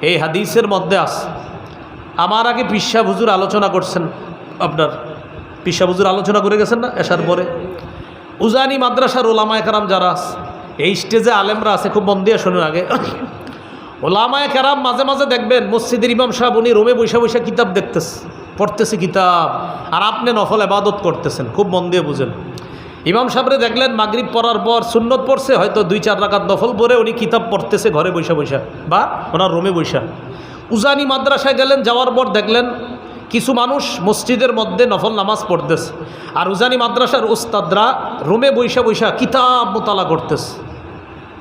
এই হাদিসের মধ্যে আছে। আমার আগে পিসা হুজুর আলোচনা করছেন, আপনার পিসা হুজুর আলোচনা করে গেছেন না এসার পরে। উজানি মাদ্রাসার ওলামায়ে কেরাম যারা আছে, এই স্টেজে আলেমরা আছে, খুব মন দিয়ে শুনুন আগে। ওলামায়ে কেরাম মাঝে মাঝে দেখবেন মসজিদের ইমাম সাহেব উনি রুমে বৈশা বৈশা কিতাব পড়তেছে কিতাব, আর আপনি নফল ইবাদত করতেছেন। খুব মন দিয়ে বুঝেন। ইমাম সাহেবরে দেখলেন মাগরিব পড়ার পর সুন্নত পড়ছে, হয়তো 2-4 রাকাত নফল পড়ে উনি কিতাব পড়তেছে ঘরে বৈশা বৈশা বা ওনার রুমে বৈশা। উজানি মাদ্রাসায় গেলেন, যাওয়ার পর দেখলেন কিছু মানুষ মসজিদের মধ্যে নফল নামাজ পড়তেছে, আর উজানি মাদ্রাসার উস্তাদরা রুমে বৈশা বৈশা কিতাব মোতালা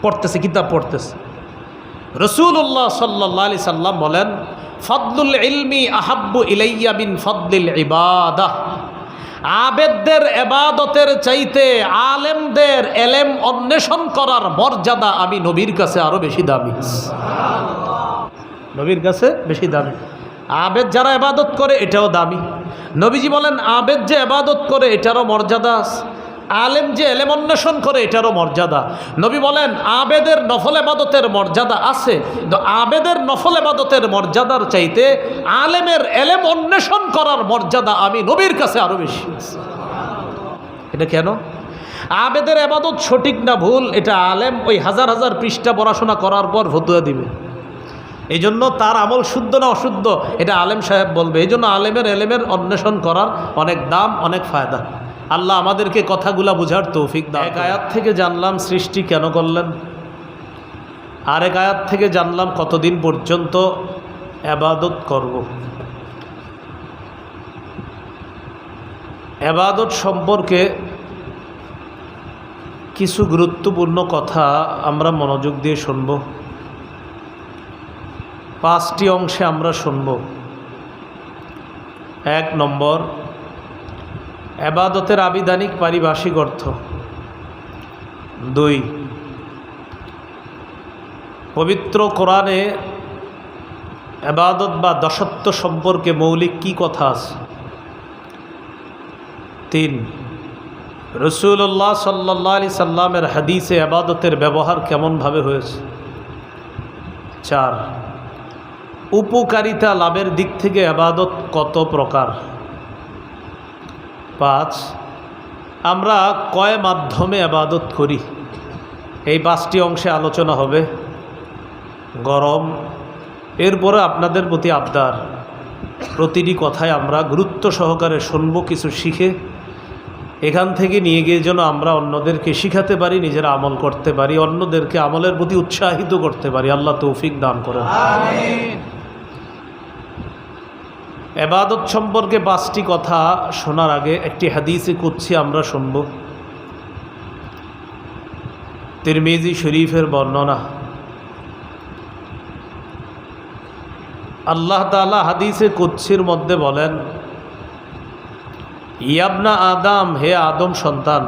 পড়তেছে কিতাব পড়তেছে। রাসূলুল্লাহ সাল্লাল্লাহু আলাইহি সাল্লাম বলেন, ফদলুল ইলমি আহাব্বু ইলাইয়া মিন ফদলিল ইবাদাহ। আবেদদের ইবাদতের চাইতে আলেমদের ইলম অন্বেষণ করার মর্যাদা আমি নবীর কাছে আরো বেশি দামি। নবীর কাছে বেশি দামি। আবেদ যারা ইবাদত করে এটাও দামি। নবীজি বলেন আবেদ যে ইবাদত করে এটারও মর্যাদা আছে, আলেম যে ইলম অন্বেষণ করে এটারও মর্যাদা। নবী বলেন আবেদের নফল ইবাদতের মর্যাদা আছে, কিন্তু আবেদের নফল ইবাদতের মর্যাদার চাইতে আলেমের ইলম অন্বেষণ করার মর্যাদা আমি নবীর কাছে আরো বেশি। এটা কেন? আবেদের ইবাদত সঠিক না ভুল এটা আলেম ওই হাজার হাজার পৃষ্ঠা পড়াশোনা করার পর ফতোয়া দিবে। এই জন্য তার আমল শুদ্ধ না অশুদ্ধ এটা আলেম সাহেব বলবে। এই জন্য আলেমের ইলমের অন্বেষণ করার অনেক দাম, অনেক ফায়দা। আল্লাহ আমাদেরকে কথাগুলা বোঝার তৌফিক দান। এক আয়াত থেকে জানলাম সৃষ্টি কেন করলেন, আরেক আয়াত থেকে জানলাম কতদিন পর্যন্ত ইবাদত করব। ইবাদত সম্পর্কে কিছু গুরুত্বপূর্ণ কথা আমরা মনোযোগ দিয়ে শুনব। 5টি অংশে আমরা শুনব। 1 নম্বর, ইবাদতের আবিধানিক পারিভাষিক অর্থ। 2, পবিত্র কোরআনে ইবাদত বা দাসত্ব সম্পর্কে মৌলিক কি কথা আছে। 3, রাসূলুল্লাহ সাল্লাল্লাহু আলাইহি সাল্লামের হাদিসে ইবাদতের ব্যবহার কেমনভাবে হয়েছে। 4, উপকারিতা লাভের দিক থেকে ইবাদত কত প্রকার। 5, আমরা কয় মাধ্যমে ইবাদত করি। এই 5টি অংশে আলোচনা হবে। গরম এরপরে আপনাদের প্রতি আবদার, প্রতিটি কথায় আমরা গুরুত্ব সহকারে শুনব, কিছু শিখে এখান থেকে নিয়ে গিয়ে যেন আমরা অন্যদেরকে শিখাতে পারি, নিজেরা আমল করতে পারি, অন্যদেরকে আমলের প্রতি উৎসাহিত করতে পারি। আল্লাহ তৌফিক দান করেন। আমিন। ইবাদত সম্পর্কে 5টি কথা শোনার আগে একটি হাদিসে কুদসি আমরা শুনব। তিরমিজি শরীফের বর্ণনা। আল্লাহ তাআলা হাদিসে কুদসির মধ্যে বলেন, ইয়াবনা আদম, হে আদম সন্তান,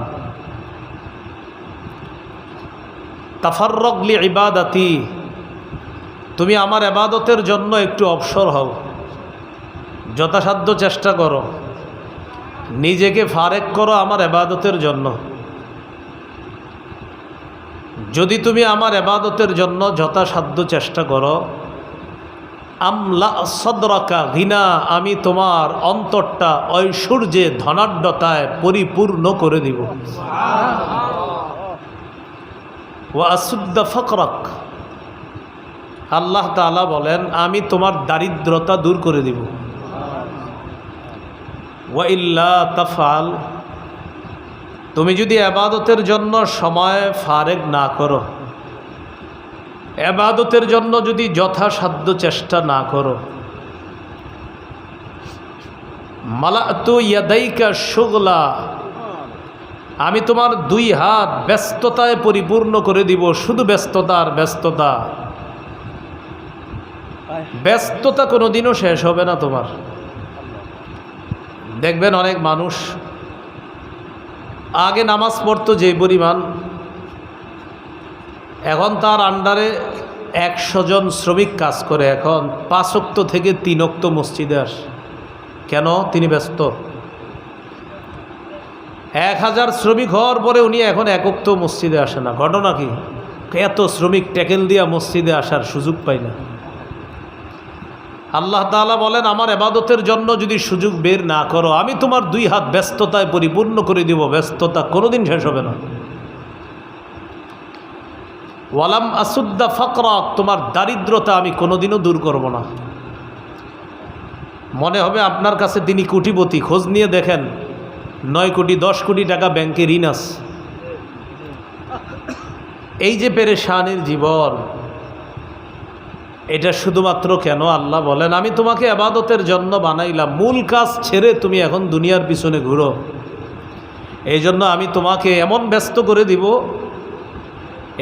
তাফাররাক লি ইবাদাতি, তুমি আমার ইবাদতের জন্য একটু অবসর হও, যথাসাধ্য চেষ্টা করো, নিজেকে ফারেক করো আমার ইবাদতের জন্য। যদি তুমি আমার ইবাদতের জন্য যথাসাধ্য চেষ্টা করো, আমলা সদরাকা গিনা, আমি তোমার অন্তরটা ঐশ্বর্যে ধনাঢ্যতায় পরিপূর্ণ করে দিব। ওয়া আসুদ্দা ফাকরাক, আল্লাহ তাআলা বলেন আমি তোমার দারিদ্রতা দূর করে দিব। ওয়া ইল্লা তাফআল, তুমি যদি ইবাদতের জন্য সময় ফারেক না করো, ইবাদতের জন্য যদি যথাসাধ্য চেষ্টা না করো, মালাতু ইয়াদাইকা শুগলা, আমি তোমার 2 হাত ব্যস্ততায় পরিপূর্ণ করে দিব। শুধু ব্যস্ততা আর ব্যস্ততা, ব্যস্ততা কোনোদিনও শেষ হবে না তোমার। দেখবেন অনেক মানুষ আগে নামাজ পড়তো যে পরিমাণ, এখন তার আন্ডারে 100 জন শ্রমিক কাজ করে, এখন 5 ওয়াক্ত থেকে 3 ওয়াক্ত মসজিদে আসে। কেন? তিনি ব্যস্ত। 1000 শ্রমিক হওয়ার পরে উনি এখন 1 ওয়াক্ত মসজিদে আসে না। ঘটনা কি? এত শ্রমিক ট্যাকেল দিয়া মসজিদে আসার সুযোগ পায় না। আল্লাহ তাআলা বলেন, আমার ইবাদতের জন্য যদি সুযোগ বের না করো, আমি তোমার 2 হাত ব্যস্ততায় পরিপূর্ণ করে দিব। ব্যস্ততা কোনোদিন শেষ হবে না। ওয়ালাম আসুদ্দা ফাকরা, তোমার দারিদ্রতা আমি কোনোদিনও দূর করব না। মনে হবে আপনার কাছে তিনি কোটিপতি, খোঁজ নিয়ে দেখেন 9 কোটি 10 কোটি টাকা ব্যাংকে ঋণ আছে। এই যে পেরেশানির জীবন, এটা শুধুমাত্র কেন? আল্লাহ বলেন, আমি তোমাকে ইবাদতের জন্য বানাইলাম, মূল কাজ ছেড়ে তুমি এখন দুনিয়ার পিছনে ঘুরো। এই জন্য আমি তোমাকে এমন ব্যস্ত করে দিব,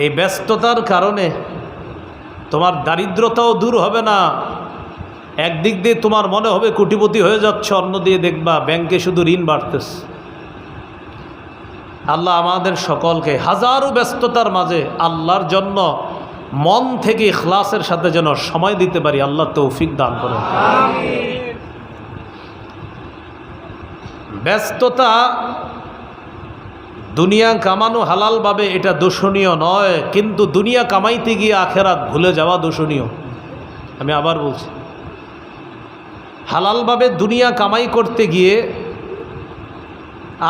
এই ব্যস্ততার কারণে তোমার দারিদ্রতাও দূর হবে না। একদিক দিয়ে তোমার মনে হবে কোটিপতি হয়ে যাচ্ছে, অন্য দিয়ে দেখবা ব্যাংকে শুধু ঋণ বাড়তেছে। আল্লাহ আমাদের সকলকে হাজারো ব্যস্ততার মাঝে আল্লাহর জন্য মন থেকে ইখলাসের সাথে যেন সময় দিতে পারি, আল্লাহ তৌফিক দান করেন। ব্যস্ততা দুনিয়া কামানো হালালভাবে এটা দূষণীয় নয়, কিন্তু দুনিয়া কামাইতে গিয়ে আখেরাত ভুলে যাওয়া দূষণীয়। আমি আবার বলছি, হালালভাবে দুনিয়া কামাই করতে গিয়ে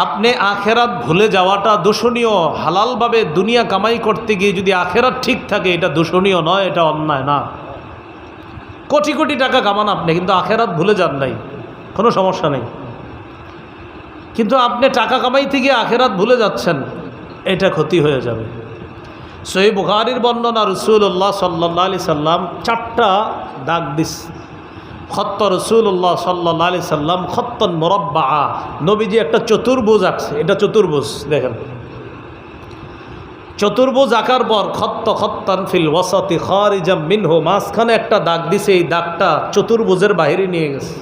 আপনি আখেরাত ভুলে যাওয়াটা দূষণীয়। হালালভাবে দুনিয়া কামাই করতে গিয়ে যদি আখেরাত ঠিক থাকে, এটা দূষণীয় নয়, এটা অন্যায় না। কোটি কোটি টাকা কামান আপনি, কিন্তু আখেরাত ভুলে যান নাই, কোনো সমস্যা নেই। কিন্তু আপনি টাকা কামাইতে গিয়ে আখেরাত ভুলে যাচ্ছেন, এটা ক্ষতি হয়ে যাবে। সহিহ বুখারীর বর্ণনা, রাসূলুল্লাহ সাল্লাল্লাহু আলাইহি সাল্লাম 4টা দাগ দিস। খত্ত রাসূলুল্লাহ সাল্লাল্লাহু আলাইহি সাল্লাম খত্তন মুরাব্বা, নবীজি একটা চতুর্ভুজ আঁকছে। এটা চতুর্ভুজ, দেখেন চতুর্ভুজ আঁকার পর খত্ত খত্তান ফিল ওয়াসাতি খারিজাম মিনহু, মাঝখানে একটা দাগ দিছে, এই দাগটা চতুর্ভুজের বাইরে নিয়ে গেছে।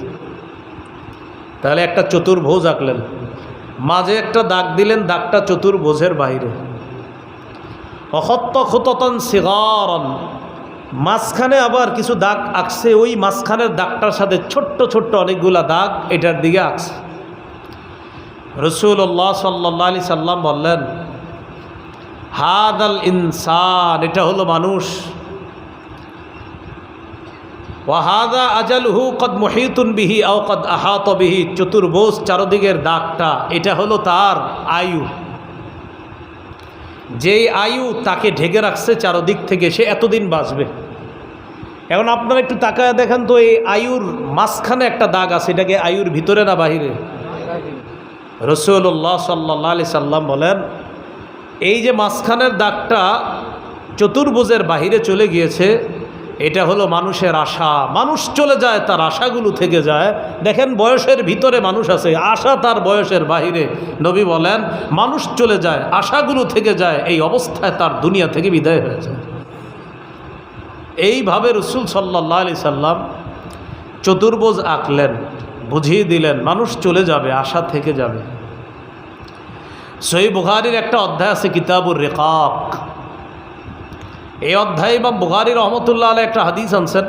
তাহলে একটা চতুর্ভুজ আঁকলেন, মাঝে একটা দাগ দিলেন, দাগটা চতুর্ভুজের বাইরে। অখত্ত খুততান সিগারান, মাঝখানে আবার কিছু দাগ আঁকছে, ওই মাঝখানের দাগটার সাথে ছোট্ট ছোট্ট অনেকগুলা দাগ এটার দিকে আঁকছে। রাসূলুল্লাহ সাল্লাল্লাহু আলাইহি সাল্লাম বললেন, হাদাল ইনসান, এটা হলো মানুষ। ওয়াহাদা আজালহু কদ মুহিতুন বিহি আও কদ আহাত বিহি, চতুর্ভুজ চারদিকের দাগটা, এটা হলো তার আয়ু। যেই আয়ু তাকে ঢেকে রাখছে চারদিক থেকে, সে এতদিন বাঁচবে। এখন আপনারা একটু তাকায় দেখেন তো, এই আয়ুর মাঝখানে একটা দাগ আছে, এটাকে আয়ুর ভিতরে না বাহিরে? রাসূলুল্লাহ সাল্লাল্লাহু আলাইহি সাল্লাম বলেন, এই যে মাঝখানের দাগটা চতুর্ভুজের বাহিরে চলে গিয়েছে, এটা হলো মানুষের আশা। মানুষ চলে যায়, তার আশাগুলো থেকে যায়। দেখেন বয়সের ভিতরে মানুষ আছে, আশা তার বয়সের বাহিরে। নবী বলেন, মানুষ চলে যায়, আশাগুলো থেকে যায়, এই অবস্থায় তার দুনিয়া থেকে বিদায় হয়ে যায়। এইভাবে রাসূল সাল্লাল্লাহু আলাইহি সাল্লাম চতুর্ভুজ আঁকলেন, বুঝিয়ে দিলেন মানুষ চলে যাবে, আশা থেকে যাবে। সহিহ বুখারীর একটা অধ্যায় আছে কিতাবুর রিকাক, এই অধ্যায়ে ইমাম বুখারী রহমতুল্লাহ আলাইহি একটা হাদিস আনছেন।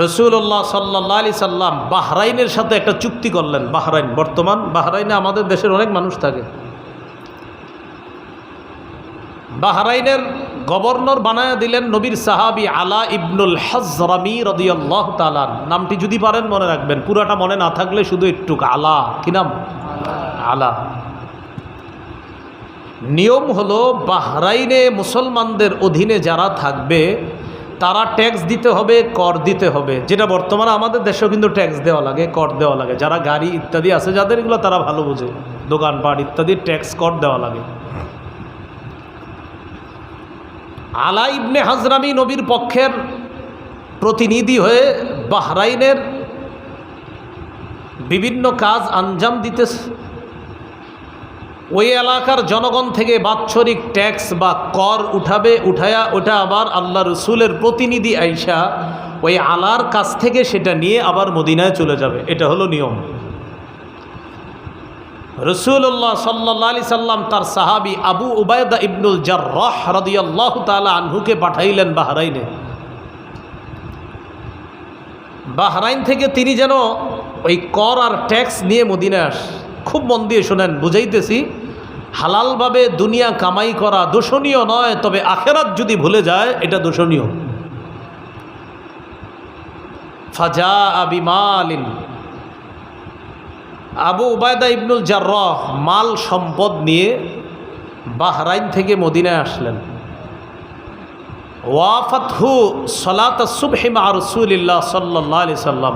রাসূলুল্লাহ সাল্লাল্লাহু আলাইহি সাল্লাম বাহরাইনের সাথে একটা চুক্তি করলেন। বাহরাইন, বর্তমান বাহরাইনে আমাদের দেশের অনেক মানুষ থাকে। বাহরাইনের গভর্নর বানায়া দিলেন নবীর সাহাবী আলা ইবনুল হাজরামি রাদিয়াল্লাহু তাআলা। নামটি যদি পারেন মনে রাখবেন, পুরাটা মনে না থাকলে শুধু একটু আলা। কি নাম? আলা। নিয়ম হলো, বাহরাইনে মুসলমানদের অধীনে যারা থাকবে তারা ট্যাক্স দিতে হবে, কর দিতে হবে। যেটা বর্তমানে আমাদের দেশেও কিন্তু ট্যাক্স দেওয়া লাগে, কর দেওয়া লাগে। যারা গাড়ি ইত্যাদি আছে যাদের, এগুলো তারা ভালো বোঝে, দোকানপাট ইত্যাদি ট্যাক্স কর দেওয়া লাগে। আলা ইবনে হাজরামি নবীর পক্ষের প্রতিনিধি হয়ে বাহরাইনের বিভিন্ন কাজ আঞ্জাম দিতেছে। ওই এলাকার জনগণ থেকে বাৎসরিক ট্যাক্স বা কর উঠাবে, উঠায়া ওটা আবার আল্লাহ রসুলের প্রতিনিধি আইসা ওই আলার কাছ থেকে সেটা নিয়ে আবার মদিনায় চলে যাবে। এটা হলো নিয়ম। রাসূলুল্লাহ সাল্লাল্লাহু আলাইহি সাল্লাম তার সাহাবী আবু উবায়দা ইবনুল জাররাহ রাদিয়াল্লাহু তাআলা আনহুকে পাঠাইলেন বাহরাইনে। বাহরাইন থেকে তিনি যেন ওই কর আর ট্যাক্স নিয়ে মদিনায় আস। খুব মন দিয়ে শোনেন, বুঝাইতেছি। হালালভাবে দুনিয়া কামাই করা দোষণীয় নয়, তবে আখেরাত যদি ভুলে যায় এটা দোষণীয়। ফাজাআ বিমালিন, আবু উবায়দা ইবনুল জাররাহ মাল সম্পদ নিয়ে বাহরাইন থেকে মদিনায় আসলেন। ওয়াফাতহু সালাতাস সুবহি মা রাসূলিল্লাহ সাল্লাল্লাহু আলাইহি সাল্লাম,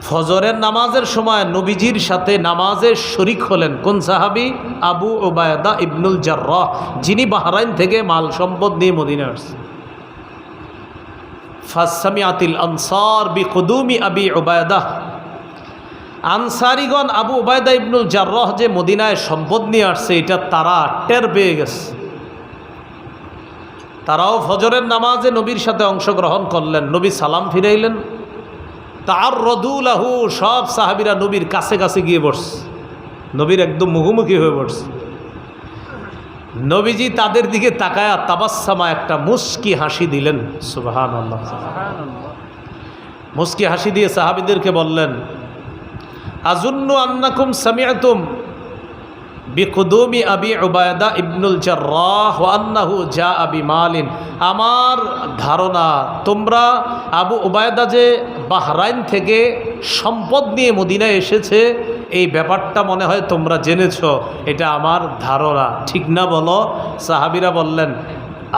ফজরের নামাজের সময় নবীজির সাথে নামাজের শরিক হলেন কোন সাহাবী? আবু উবায়দা ইবনুল জাররাহ, যিনি বাহরাইন থেকে মাল সম্পদ নিয়ে মদিনায় আসছেন। ফাসামিআতিল আনসার বিকুদুমি আবি উবায়দা, আনসারিগণ আবু উবায়দা ইবনুল জাররাহ যে মদিনায় সম্পদ নিয়ে আসছে এটা তারা টের পেয়ে গেছে। তারাও ফজরের নামাজে নবীর সাথে অংশগ্রহণ করলেন। নবী সালাম ফিরাইলেন। তাআররাদু লাহু, সব সাহাবীরা নবীর কাছে কাছে গিয়ে বসছে, নবীর একদম মুখোমুখি হয়ে বসছে। নবীজি তাদের দিকে তাকায়া তাবাসসামা, একটা মুস্কি হাসি দিলেন। সুবহানাল্লাহ। মুস্কি হাসি দিয়ে সাহাবীদেরকে বললেন, আজুন্নু আন্নাকুম সামিআতুম বিকুদুমি আবি উবায়দা ইবনুল জাররাহ ওয়া আন্নাহু জাআ বিমালিন, আমার ধারণা তোমরা আবু উবায়দা যে বাহরাইন থেকে সম্পদ নিয়ে মদিনায় এসেছে এই ব্যাপারটা মনে হয় তোমরা জেনেছ, এটা আমার ধারণা, ঠিক না বলো? সাহাবীরা বললেন,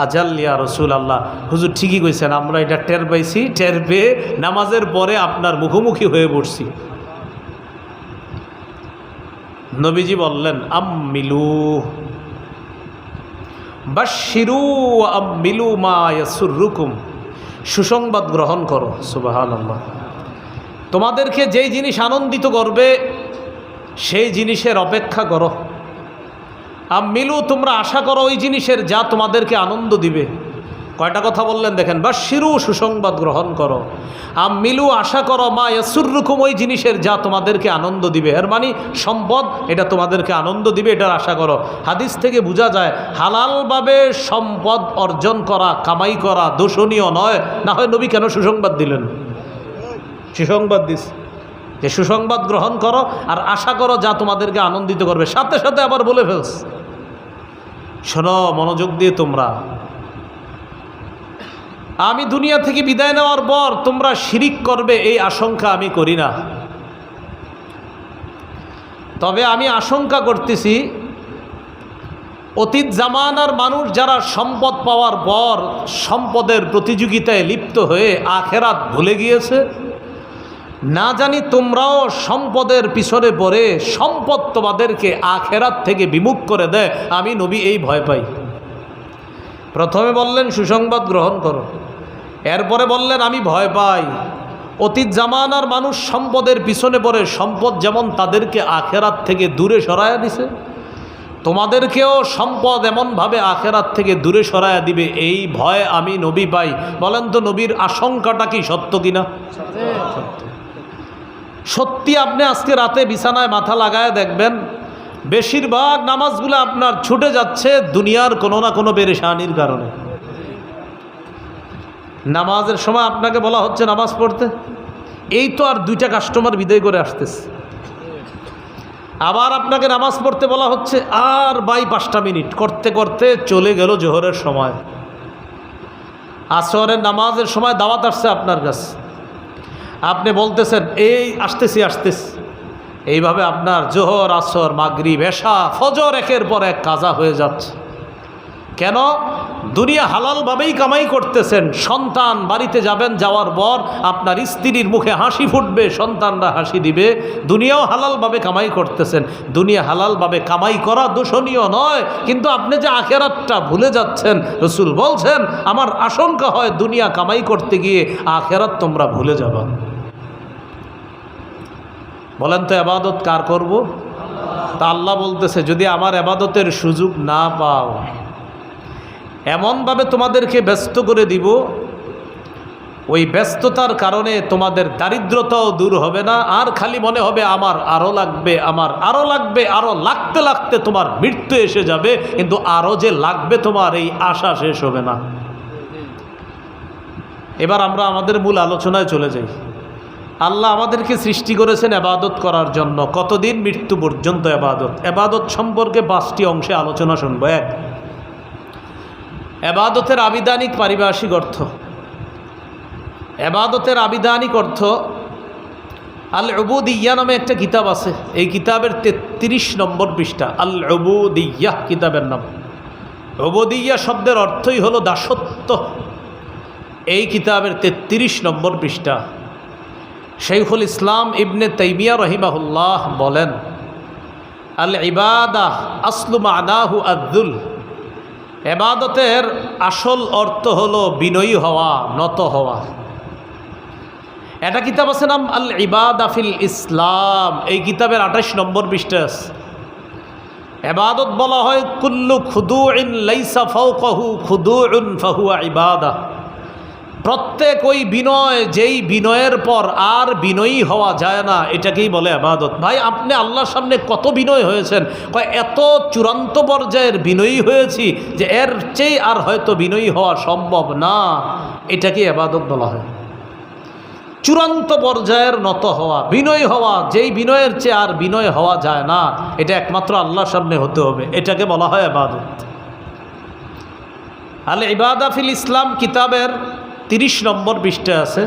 আজাল ইয়া রাসূলুল্লাহ, হুজুর ঠিকই কইছেন, আমরা এটা টের পাইছি, টের পেয়ে নামাজের পরে আপনার মুখোমুখি হয়ে পড়ছি। নবীজি বললেন, আম্মিলু বাশশিরু ওয়া আম্মিলু মা ইয়াসুররুকুম, সুসংবাদ গ্রহণ করো। সুবহানাল্লাহ। তোমাদেরকে যেই জিনিস আনন্দিত করবে সেই জিনিসের অপেক্ষা করো। আম্মিলু, তোমরা আশা করো ওই জিনিসের যা তোমাদেরকে আনন্দ দিবে। কয়টা কথা বললেন দেখেন, বাশশিরু, সুসংবাদ গ্রহণ করো, আম্মিলু, আশা করো, মা ইয়াসুররুকুম, ওই জিনিসের যা তোমাদেরকে আনন্দ দিবে। এর মানে সম্পদ, এটা তোমাদেরকে আনন্দ দিবে, এটার আশা করো। হাদিস থেকে বোঝা যায় হালালভাবে সম্পদ অর্জন করা, কামাই করা দোষণীয় নয়। না হয় নবী কেন সুসংবাদ দিলেন? সুসংবাদ দিস যে সুসংবাদ গ্রহণ করো আর আশা করো যা তোমাদেরকে আনন্দিত করবে। সাথে সাথে আবার বলে ফেলস, শোনো মনোযোগ দিয়ে তোমরা, আমি দুনিয়া থেকে বিদায় নেওয়ার পর তোমরা শিরিক করবে এই আশঙ্কা আমি করি না। তবে আমি আশঙ্কা করতেছি অতীত জামানার মানুষ যারা সম্পদ পাওয়ার পর সম্পদের প্রতিযোগিতায় লিপ্ত হয়ে আখেরাত ভুলে গিয়েছে, না জানি তোমরাও সম্পদের পিছনে পড়ে সম্পদ তোমাদেরকে আখেরাত থেকে বিমুখ করে দেয়, আমি নবী এই ভয় পাই। প্রথমে বললেন সুসংবাদ গ্রহণ করো, এরপরে বললেন আমি ভয় পাই অতীত জামানার মানুষ সম্পদের পিছনে পড়ে সম্পদ যেমন তাদেরকে আখেরাত থেকে দূরে সরায়া দিছে, তোমাদেরকেও সম্পদ এমনভাবে আখেরাত থেকে দূরে সরায়া দিবে, এই ভয় আমি নবী পাই। বলেন তো নবীর আশঙ্কাটা কি সত্য কিনা? সত্যি। আপনি আজকে রাতে বিছানায় মাথা লাগায় দেখবেন বেশিরভাগ নামাজগুলো আপনার ছুটে যাচ্ছে দুনিয়ার কোনো না কোনো পেরেশানির কারণে। নামাজের সময় আপনাকে বলা হচ্ছে নামাজ পড়তে, এই তো আর 2টা কাস্টমার বিদায় করে আসতেছে। আবার আপনাকে নামাজ পড়তে বলা হচ্ছে আর 5টা মিনিট, করতে করতে চলে গেল জোহরের সময়। আসরের নামাজের সময় দাওয়াত আসছে আপনার কাছে, আপনি বলতেছেন এই আসতেছি আসতেছি, এইভাবে আপনার জোহর, আসর, মাগরিব, এশা, ফজর একের পর এক কাজা হয়ে যাচ্ছে। কেন? দুনিয়া হালালভাবেই কামাই করতেছেন। সন্তান বাড়িতে যাবেন, যাওয়ার পর আপনার স্ত্রীর মুখে হাসি ফুটবে, সন্তানরা হাসি দিবে। দুনিয়াও হালালভাবে কামাই করতেছেন। দুনিয়া হালালভাবে কামাই করা দোষণীয় নয়, কিন্তু আপনি যে আখেরাতটা ভুলে যাচ্ছেন। রসুল বলছেন আমার আশঙ্কা হয় দুনিয়া কামাই করতে গিয়ে আখেরাত তোমরা ভুলে যাবা। বলেন তো এবাদত কার করব? তা আল্লাহ বলতেছে যদি আমার এবাদতের সুযোগ না পাও, এমনভাবে তোমাদেরকে ব্যস্ত করে দিব, ওই ব্যস্ততার কারণে তোমাদের দারিদ্রতাও দূর হবে না, আর খালি মনে হবে আমার আরও লাগবে, আমার আরও লাগবে, আরও লাগতে লাগতে তোমার মৃত্যু এসে যাবে, কিন্তু আরও যে লাগবে তোমার এই আশা শেষ হবে না। এবার আমরা আমাদের মূল আলোচনায় চলে যাই। আল্লাহ আমাদেরকে সৃষ্টি করেছেন এবাদত করার জন্য। কতদিন? মৃত্যু পর্যন্ত এবাদত। এবাদত সম্পর্কে 5টি অংশে আলোচনা শুনবো। 1, এবাদতের আবিধানিক পারিভাষিক অর্থ। এবাদতের আবিধানিক অর্থ, আল উবুদিয়্যাহ নামে একটা কিতাব আছে, এই কিতাবের 33 নম্বর পৃষ্ঠা, আল উবুদিয়্যাহ কিতাবের নাম। উবুদিয়্যাহ শব্দের অর্থই হলো দাসত্ব। এই কিতাবের 33 নম্বর পৃষ্ঠা শাইখুল ইসলাম ইবনে তাইমিয়া রহিমাহুল্লাহ বলেন, আল ইবাদাহ আসলু মানাহু আদ-দুল, এবাদতের আসল অর্থ হলো বিনয়ী হওয়া, নত হওয়া। এটা কিতাব আছে নাম আল ইবাদা ফিল ইসলাম, এই কিতাবের 28 নম্বর পৃষ্ঠা আছে। এবাদত বলা হয় কুল্লু খুদুইন লাইসা ফাওকাহু খুদুউন ফাহুয়া ইবাদা, প্রত্যেক ওই বিনয় যেই বিনয়ের পর আর বিনয়ী হওয়া যায় না, এটাকেই বলে এবাদত। ভাই আপনি আল্লাহর সামনে কত বিনয় হয়েছেন? কয় এত চূড়ান্ত পর্যায়ের বিনয়ী হয়েছি যে এর চেয়ে আর হয়তো বিনয়ী হওয়া সম্ভব না, এটাকে এবাদত বলা হয়। চূড়ান্ত পর্যায়ের নত হওয়া, বিনয় হওয়া, যেই বিনয়ের চেয়ে আর বিনয় হওয়া যায় না, এটা একমাত্র আল্লাহর সামনে হতে হবে, এটাকে বলা হয় ইবাদত। আল ইবাদা ফিল ইসলাম কিতাবের 30 নম্বর পৃষ্ঠা আছে,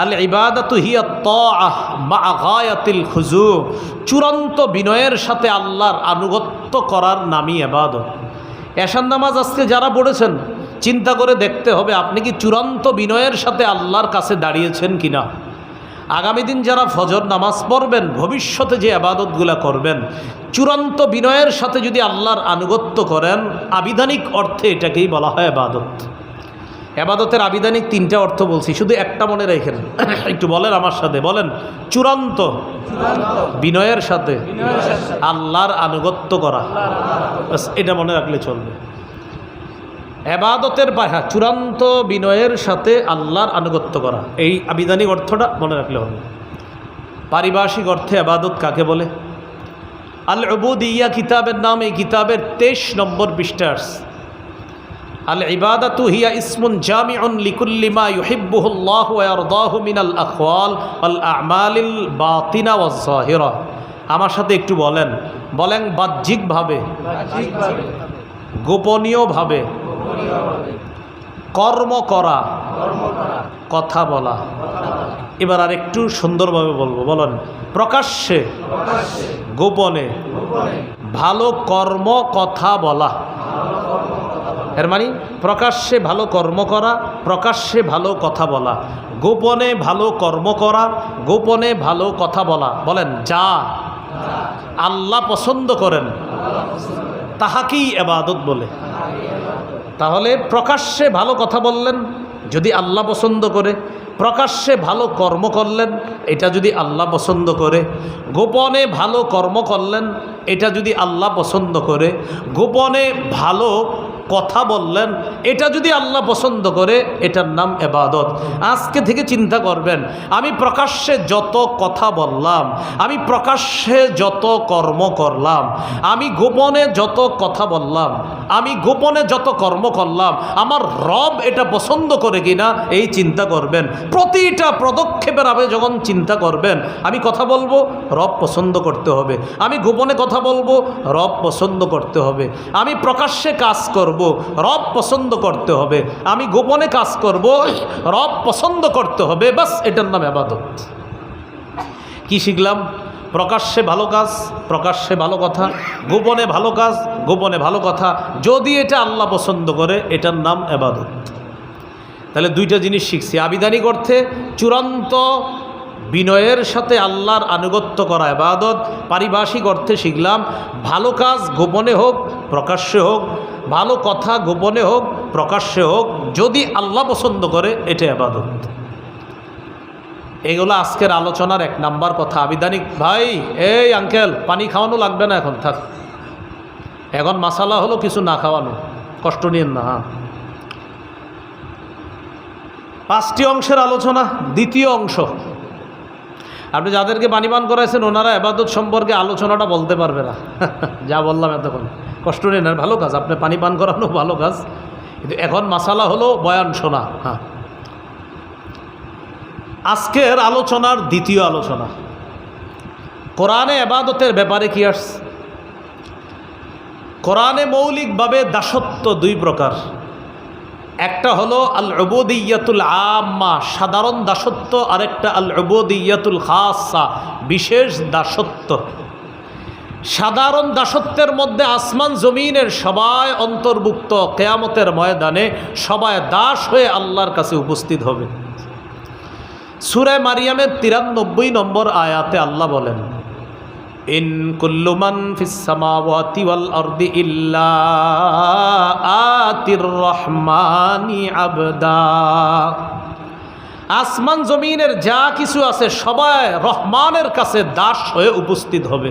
আল ইবাদাতু হিয়া তাআহ মা গায়াতিল খুজু, চূড়ান্ত বিনয়ের সাথে আল্লাহর আনুগত্য করার নামই ইবাদত। এশার নামাজ আজকে যারা পড়েছেন, চিন্তা করে দেখতে হবে আপনি কি চূড়ান্ত বিনয়ের সাথে আল্লাহর কাছে দাঁড়িয়েছেন কিনা। আগামী দিন যারা ফজর নামাজ পড়বেন, ভবিষ্যতে যে আবাদতগুলো করবেন, চূড়ান্ত বিনয়ের সাথে যদি আল্লাহর আনুগত্য করেন, আবিধানিক অর্থে এটাকেই বলা হয় আবাদত। আবাদতের আবিধানিক 3টা অর্থ বলছি, শুধু একটা মনে রাখেন, একটু বলেন আমার সাথে, বলেন চূড়ান্ত বিনয়ের সাথে আল্লাহর আনুগত্য করা, এটা মনে রাখলে চলবে। এবাদতের পাহা চূড়ান্ত বিনয়ের সাথে আল্লাহর আনুগত্য করা, এই আবিধানিক অর্থটা মনে রাখলে হবে। পারিভাষিক অর্থে এবাদত কাকে বলে? আল উবুদিয়্যাহ কিতাবের নাম, এই কিতাবের 23 নম্বর পৃষ্ঠা। আল ইবাদাতু হিয়া ইসমুন জামিউন লিকুল্লি মা ইউহিব্বুহুল্লাহু ওয়া ইয়ারদাহু মিনাল আকওয়াল ওয়াল আ'মালিল বাতিনা ওয়াজ যাহিরা। আমার সাথে একটু বলেন, বলেন বাহ্যিকভাবে, গোপনীয়ভাবে কর্ম করা, কথা বলা। এবার আর একটু সুন্দরভাবে বলবো, বলেন প্রকাশ্যে গোপনে ভালো কর্ম কথা বলা। এর মানে প্রকাশ্যে ভালো কর্ম করা, প্রকাশ্যে ভালো কথা বলা, গোপনে ভালো কর্ম করা, গোপনে ভালো কথা বলা। বলেন যা আল্লাহ পছন্দ করেন তাহাকেই ইবাদত বলে। তাহলে প্রকাশ্যে ভালো কথা বললেন যদি আল্লাহ পছন্দ করে, প্রকাশ্যে ভালো কর্ম করলেন এটা যদি আল্লাহ পছন্দ করে, গোপনে ভালো কর্ম করলেন এটা যদি আল্লাহ পছন্দ করে, গোপনে ভালো কথা বললেন এটা যদি আল্লাহ পছন্দ করে, এটার নাম ইবাদত। আজকে থেকে চিন্তা করবেন, আমি প্রকাশ্যে যত কথা বললাম, আমি প্রকাশ্যে যত কর্ম করলাম, আমি গোপনে যত কথা বললাম, আমি গোপনে যত কর্ম করলাম, আমার রব এটা পছন্দ করে কিনা এই চিন্তা করবেন। প্রতিটা পদক্ষেপের আগে যখন চিন্তা করবেন, আমি কথা বলবো রব পছন্দ করতে হবে, আমি গোপনে কথা বলবো রব পছন্দ করতে হবে, আমি প্রকাশ্যে কাজ করব রব পছন্দ করতে হবে, আমি গোপনে কাজ করব রব পছন্দ করতে হবে, বাস এটার নাম ইবাদত। কি শিখলাম? প্রকাশ্যে ভালো কাজ, প্রকাশ্যে ভালো কথা, গোপনে ভালো কাজ, গোপনে ভালো কথা, যদি এটা আল্লাহ পছন্দ করে এটার নাম ইবাদত। তাহলে 2টা জিনিস শিখছি, আবিধানিক অর্থে চূড়ান্ত বিনয়ের সাথে আল্লাহর আনুগত্য করা ইবাদত, পারিভাষিক অর্থে শিখলাম ভালো কাজ গোপনে হোক প্রকাশ্যে হোক, ভালো কথা গোপনে হোক প্রকাশ্যে হোক, যদি আল্লাহ পছন্দ করে এটা ইবাদত। এগুলো আজকের আলোচনার 1 নাম্বার কথা, আবিধানিক। ভাই এই আঙ্কেল পানি খাওয়ানো লাগবে না, এখন থাক, এখন মাসালা হলো কিছু না খাওয়ানো, কষ্ট নিয়েন না। 5টি অংশের আলোচনা, 2য় অংশ। আপনি যাদেরকে পানি পান করাইছেন ওনারা ইবাদত সম্পর্কে আলোচনাটা বলতে পারবে না, যা বললাম এতক্ষণ, কষ্ট নেই না, ভালো কাজ, আপনি পানি পান করানো ভালো কাজ, কিন্তু এখন মাসালা হলো বয়ান শোনা। হ্যাঁ, আজকের আলোচনার 2য় আলোচনা, কোরআনে ইবাদতের ব্যাপারে কি আসছে। কোরআনে মৌলিকভাবে দাসত্ব 2 প্রকার, একটা হলো আল উবুদিয়্যাতুল আম্মা, সাধারণ দাসত্ব, আরেকটা আল উবুদিয়্যাতুল খাসা, বিশেষ দাসত্ব। সাধারণ দাসত্বের মধ্যে আসমান জমিনের সবাই অন্তর্ভুক্ত, কিয়ামতের ময়দানে সবাই দাস হয়ে আল্লাহর কাছে উপস্থিত হবে। সূরা মারিয়ামের 93 নম্বর আয়াতে আল্লাহ বলেন, ইন কুল্লু মান ফিস সামাওয়াতি ওয়াল আরদি ইল্লা আতির রহমানি আবদা। আসমান জমিনের যা কিছু আছে সবাই রহমানের কাছে দাস হয়ে উপস্থিত হবে।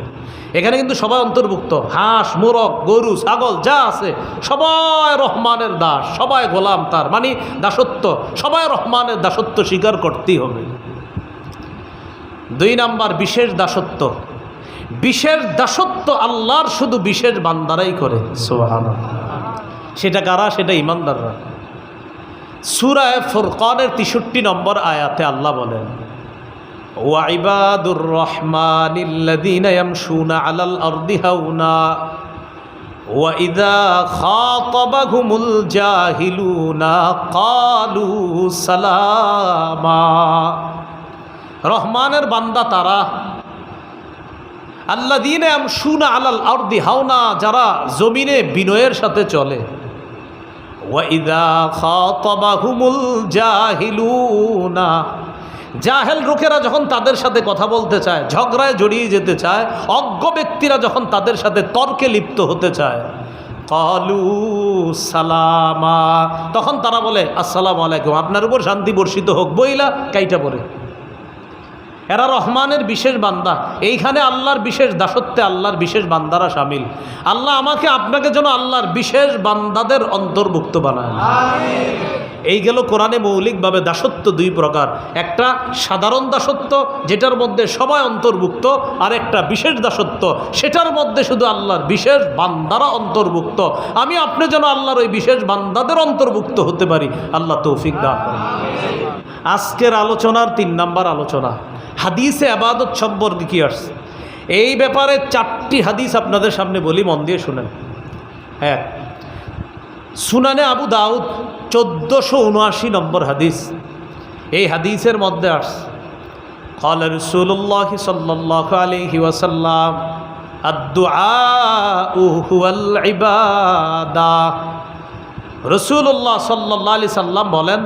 এখানে কিন্তু সবাই অন্তর্ভুক্ত, হাঁস, মোরগ, গরু, ছাগল যা আছে সবাই রহমানের দাস, সবাই গোলাম তার, মানে দাসত্ব, সবাই রহমানের দাসত্ব স্বীকার করতেই হবে। 2 নাম্বার বিশেষ দাসত্ব। বিশেষ দাসত্ব আল্লাহর শুধু বিশেষ বান্দারাই করে। সুবহানাল্লাহ। সেটা কারা? সেটা ঈমানদাররা। সূরা ফুরকানের 63 নম্বর আয়াতে আল্লাহ বলেন, ওয়া ইবাদুর রহমানিল্লাযীনা ইয়ামশুনা আলাল আরদি হাওনা ওয়া ইযা খাতাবাহুমুল জাহিলুনা ক্বালু সালামা। রহমানের বান্দা তারা, আল্লাযীনা ইয়ামশুনা আলাল আরদি হাওনা, যারা জমিনে বিনয়ের সাথে চলে। ওয়া ইযা খাতাবাহুমুল জাহিলুনা, জাহেল লোকেরা যখন তাদের সাথে কথা বলতে চায়, ঝগড়ায় জড়িয়ে যেতে চায়, অজ্ঞ ব্যক্তিরা যখন তাদের সাথে তর্কে লিপ্ত হতে চায়, ক্বালু সালামা, তখন তারা বলে আসসালামু আলাইকুম, আপনার উপর শান্তি বর্ষিত হোক, বইলা কাইটা পড়ে। এরা রহমানের বিশেষ বান্দা। এইখানে আল্লাহর বিশেষ দাসত্বে আল্লাহর বিশেষ বান্দারা শামিল। আল্লাহ আমাকে আপনাকে যেন আল্লাহর বিশেষ বান্দাদের অন্তর্ভুক্ত বানায়। এই গেল কোরআনে মৌলিকভাবে দাসত্ব 2 প্রকার। একটা সাধারণ দাসত্ব, যেটার মধ্যে সবাই অন্তর্ভুক্ত, আর একটা বিশেষ দাসত্ব, সেটার মধ্যে শুধু আল্লাহর বিশেষ বান্দারা অন্তর্ভুক্ত। আমি আপনি যেন আল্লাহর ওই বিশেষ বান্দাদের অন্তর্ভুক্ত হতে পারি, আল্লাহ তৌফিক দান করেন। আজকের আলোচনার 3 নাম্বার আলোচনা, হাদিসে ইবাদত সম্পর্কে কি আসছে। এই ব্যাপারে 4টি হাদিস আপনাদের সামনে বলি, মন দিয়ে শুনেন। 1, সুনানে আবু দাউদ 1479 নম্বর হাদিস। এই হাদিসের মধ্যে আসছে, ক্বালা রাসূলুল্লাহ সাল্লাল্লাহু আলাইহি ওয়াসাল্লাম, আদ-দুআউ হুয়াল ইবাদাহ। রাসূলুল্লাহ সাল্লাল্লাহু আলাইহি সাল্লাম বলেন,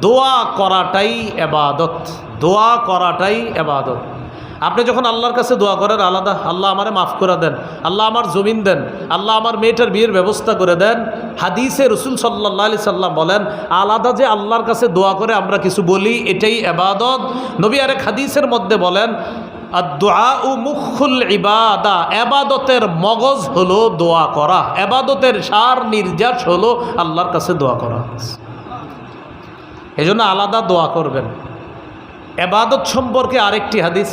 দোয়া করাটাই ইবাদত, দোয়া করাটাই ইবাদত। আপনি যখন আল্লাহর কাছে দোয়া করেন আলাদা, আল্লাহ আমারে মাফ করে দেন, আল্লাহ আমার জমিন দেন, আল্লাহ আমার মেয়েটার বিয়ের ব্যবস্থা করে দেন, হাদিসে রাসূল সাল্লাল্লাহু আলাইহি সাল্লাম বলেন আলাদা যে আল্লাহর কাছে দোয়া করে আমরা কিছু বলি, এটাই ইবাদত। নবী আরেক হাদিসের মধ্যে বলেন, আদ-দুআউ মুখুল ইবাদা, ইবাদতের মগজ হলো দোয়া করা, ইবাদতের সার নির্যাস হলো আল্লাহর কাছে দোয়া করা। এজন্য আলাদা দোয়া করবেন। ইবাদত সম্পর্কে আরেকটি হাদিস,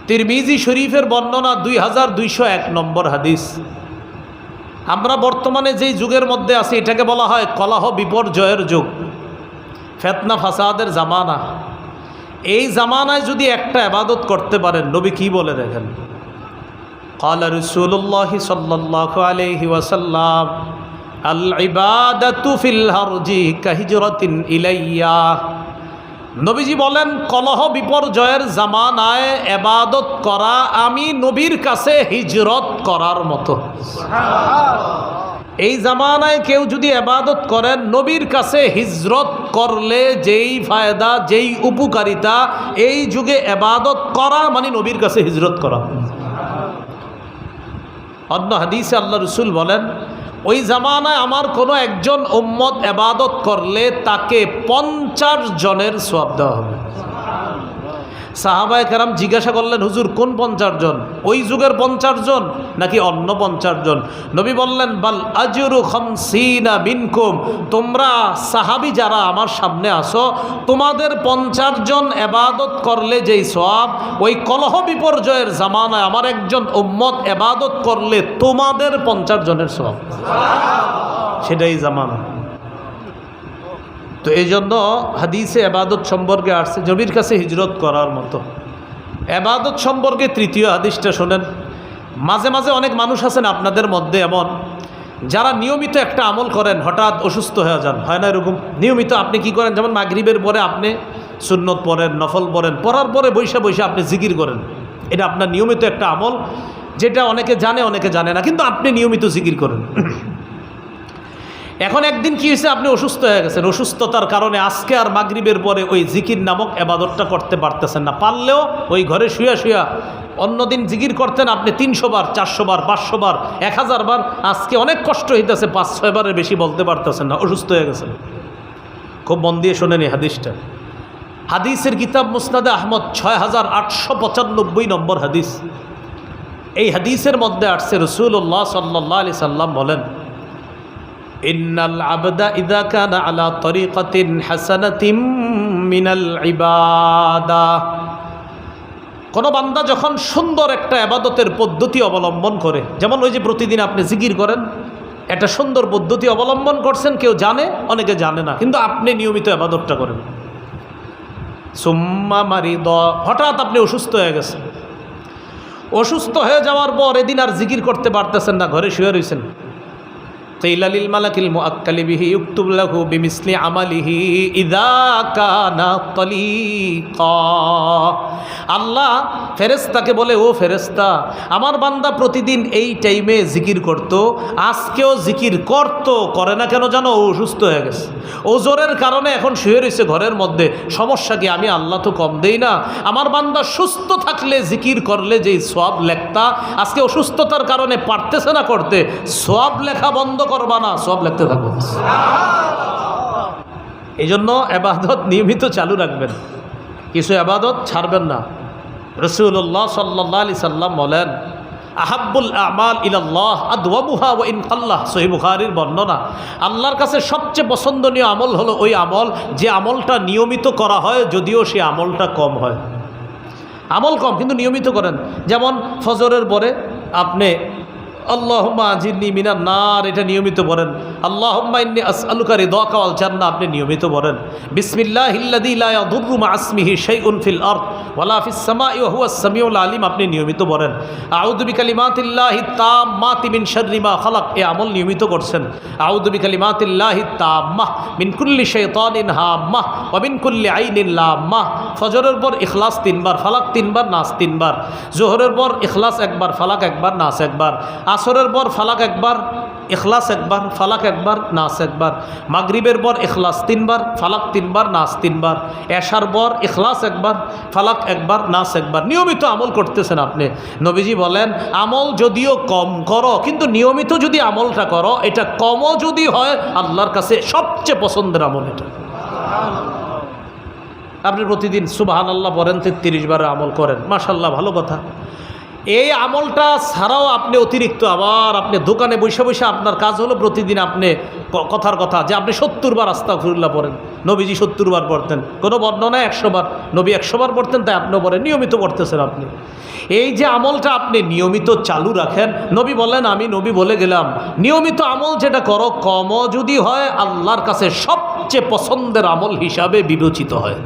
তিরমিজি শরীফের বর্ণনা 2201 নম্বর হাদিস। আমরা বর্তমানে যেই যুগের মধ্যে আছি এটাকে বলা হয় কলহ বিপর্যয়ের যুগ, ফিতনা ফাসাদের জামানা। এই জামানায় যদি একটা ইবাদত করতে পারেন, নবী কি বলে দেখেন, ক্বালা রাসূলুল্লাহ সাল্লাল্লাহু আলাইহি ওয়াসাল্লাম, আল ইবাদাতু ফিল হারজি কাহিজরাতিন ইলাইয়া। নবীজি বলেন কলহ বিপর্যয়ের জামানায় ইবাদত করা আমি নবীর কাছে হিজরত করার মতো। এই জামানায় কেউ যদি ইবাদত করেন, নবীর কাছে হিজরত করলে যেই ফায়দা, যেই উপকারিতা, এই যুগে ইবাদত করা মানে নবীর কাছে হিজরত করা। অন্য হাদিসে আল্লাহ রাসূল বলেন, ওই জামানায় আমার কোনো একজন উম্মত ইবাদত করলে তাকে 50 জনের সওয়াব দেওয়া হবে। সাহাবায়ে কেরাম জিজ্ঞাসা করলেন, হুজুর কোন 50 জন? ওই যুগের 50 জন নাকি অন্য 50 জন? নবী বললেন, বাল আজরু 50 মিনকুম, তোমরা সাহাবী যারা আমার সামনে আসো, তোমাদের 50 জন ইবাদত করলে যেই সওয়াব, ওই কলহ বিপর্যয়ের জামানায় আমার একজন উম্মত ইবাদত করলে তোমাদের 50 জনের সওয়াব। সেটাই জামানা। তো এই জন্য হাদিসে ইবাদত সম্পর্কে আসছে নবীর কাছে হিজরত করার মতো। ইবাদত সম্পর্কে 3য় হাদিসটা শোনেন। মাঝে মাঝে অনেক মানুষ আছেন আপনাদের মধ্যে এমন, যারা নিয়মিত একটা আমল করেন হঠাৎ অসুস্থ হয়ে যান, হয় না এরকম? নিয়মিত আপনি কি করেন, যেমন মাগরিবের পরে আপনি সুন্নত পড়েন, নফল পড়েন, পড়ার পরে বৈশা বৈশা আপনি জিকির করেন। এটা আপনার নিয়মিত একটা আমল, যেটা অনেকে জানে অনেকে জানে না, কিন্তু আপনি নিয়মিত জিকির করেন। এখন একদিন কি হয়েছে, আপনি অসুস্থ হয়ে গেছেন, অসুস্থতার কারণে আজকে আর মাগরিবের পরে ওই জিকির নামক এবাদতটা করতে পারতেছেন না। পারলেও ওই ঘরে শুয়া শুয়া অন্যদিন জিকির করতেন আপনি 300 বার, 400 বার, 500 বার, 1000 বার, আজকে অনেক কষ্ট হইতেছে, 5-6 বারের বেশি বলতে পারতেছেন না, অসুস্থ হয়ে গেছেন। খুব মন দিয়ে শোনেন এই হাদিসটা। হাদিসের কিতাব মুসনাদে আহমদ 6895 নম্বর হাদিস। এই হাদিসের মধ্যে আসছে রাসূলুল্লাহ সাল্লাল্লাহু আলাইহি সাল্লাম বলেন, ইন্নাল আবদা ইযা কানা আলা তরিকাতিন হাসানাতিন মিনাল ইবাদা, কোন বান্দা যখন সুন্দর একটা ইবাদতের পদ্ধতি অবলম্বন করে, যেমন ওই যে প্রতিদিন আপনি জিকির করেন, একটা সুন্দর পদ্ধতি অবলম্বন করছেন, কেউ জানে অনেকে জানে না, কিন্তু আপনি নিয়মিত ইবাদতটা করেন। সুম্মা মারিদ, হঠাৎ আপনি অসুস্থ হয়ে গেছেন, অসুস্থ হয়ে যাওয়ার পর এদিন আর জিকির করতে পারতেছেন না, ঘরে শুয়ে রয়েছেন। কিলা লিল মালাকিল মুআক্কালি বিহি ইউকতুব লাহু বিমিসলি আমালিহি ইযা কানা তালিকা, আল্লাহ ফেরেশতাকে বলে, ও ফেরেশতা, আমার বান্দা প্রতিদিন এই টাইমে জিকির করত, আজকেও জিকির করত, করে না কেন জানো? ও অসুস্থ হয়ে গেছে, ওজোরের কারণে এখন শুয়ে রয়েছে ঘরের মধ্যে। সমস্যা কি? আমি আল্লাহ তো কম দেই না। আমার বান্দা সুস্থ থাকলে জিকির করলে যেই সওয়াব লেখতা, আজকে অসুস্থতার কারণে পারতেছে না করতে, সওয়াব লেখা বন্ধ করবা না, সওয়াব লিখতে থাকবে। এই জন্য ইবাদত নিয়মিত চালু রাখবেন, কিছু ইবাদত ছাড়বেন না। রাসূলুল্লাহ সাল্লাল্লাহু আলাইহি সাল্লাম বলেন, আহাব্বুল আমাল ইলাল্লাহ আদওয়ামুহা ওয়া ইন কাল্লাহ, সহিহ বুখারীর বর্ণনা। আল্লাহর কাছে সবচেয়ে পছন্দনীয় আমল হলো ওই আমল যে আমলটা নিয়মিত করা হয়, যদিও সে আমলটা কম হয়। আমল কম কিন্তু নিয়মিত করেন। যেমন ফজরের পরে আপনি আল্লাহুম্মা আজিরনি মিনান নার, এটা নিয়মিত পড়েন। আল্লাহুম্মা ইন্নী আসআলুকা রিদাকা ওয়াল জান্নাহ, আপনি নিয়মিত পড়েন। বিসমিল্লাহিল্লাযী লা ইয়াদুররু মা ইসমিহি শাইউন ফিল আরদ ওয়ালা ফিস সামাই ওয়া হুয়াস সামিউল আলিম, আপনি নিয়মিত পড়েন। আউযু বিকালিমাতিল্লাহি তাম্মাতি মিন শাররি মা খালাক, এই আমল নিয়মিত করছেন। আউযু বিকালিমাতিল্লাহি তাম্মাহ মিন কুল্লি শাইতানিন হাম্মাহ ওয়া মিন কুল্লি আইনিন লাম্মাহ। ফজরের পর ইখলাস 3 বার, ফালাক 3 বার, নাস 3 বার। যোহরের পর ইখলাস 1 বার, ফালাক 1 বার, নাস 1 বার। আসরের পর ফালাক 1 বার, ইখলাস 1 বার, ফালাক 1 বার, নাস 1 বার। মাগরিবের পর ইখলাস 3 বার, ফালাক 3 বার, নাস 3 বার। এশার পর ইখলাস 1 বার, ফালাক 1 বার, নাস 1 বার। নিয়মিত আমল করতেছেন আপনি। নবীজি বলেন, আমল যদিও কম করো, কিন্তু নিয়মিত যদি আমলটা করো, এটা কমও যদি হয়, আল্লাহর কাছে সবচেয়ে পছন্দের আমল এটা। আপনি প্রতিদিন সুবহানাল্লাহ পড়েন, 33 বার আমল করেন, মাশাআল্লাহ, ভালো কথা। এই আমলটা ছাড়াও আপনি অতিরিক্ত আবার আপনি দোকানে বসে বসে আপনার কাজ হলো প্রতিদিন আপনি কথার কথা যে আপনি 70 বার আস্তাগফিরুল্লাহ পড়েন। নবীজি 70 বার পড়তেন, কোনো বর্ণনায় 100 বার, নবী 100 বার পড়তেন, তাই আপনিও পড়েন, নিয়মিত পড়তেছেন আপনি। এই যে আমলটা আপনি নিয়মিত চালু রাখেন, নবী বলেন, আমি নবী বলে গেলাম, নিয়মিত আমল যেটা করো, কমও যদি হয়, আল্লাহর কাছে সবচেয়ে পছন্দের আমল হিসাবে বিবেচিত হয়।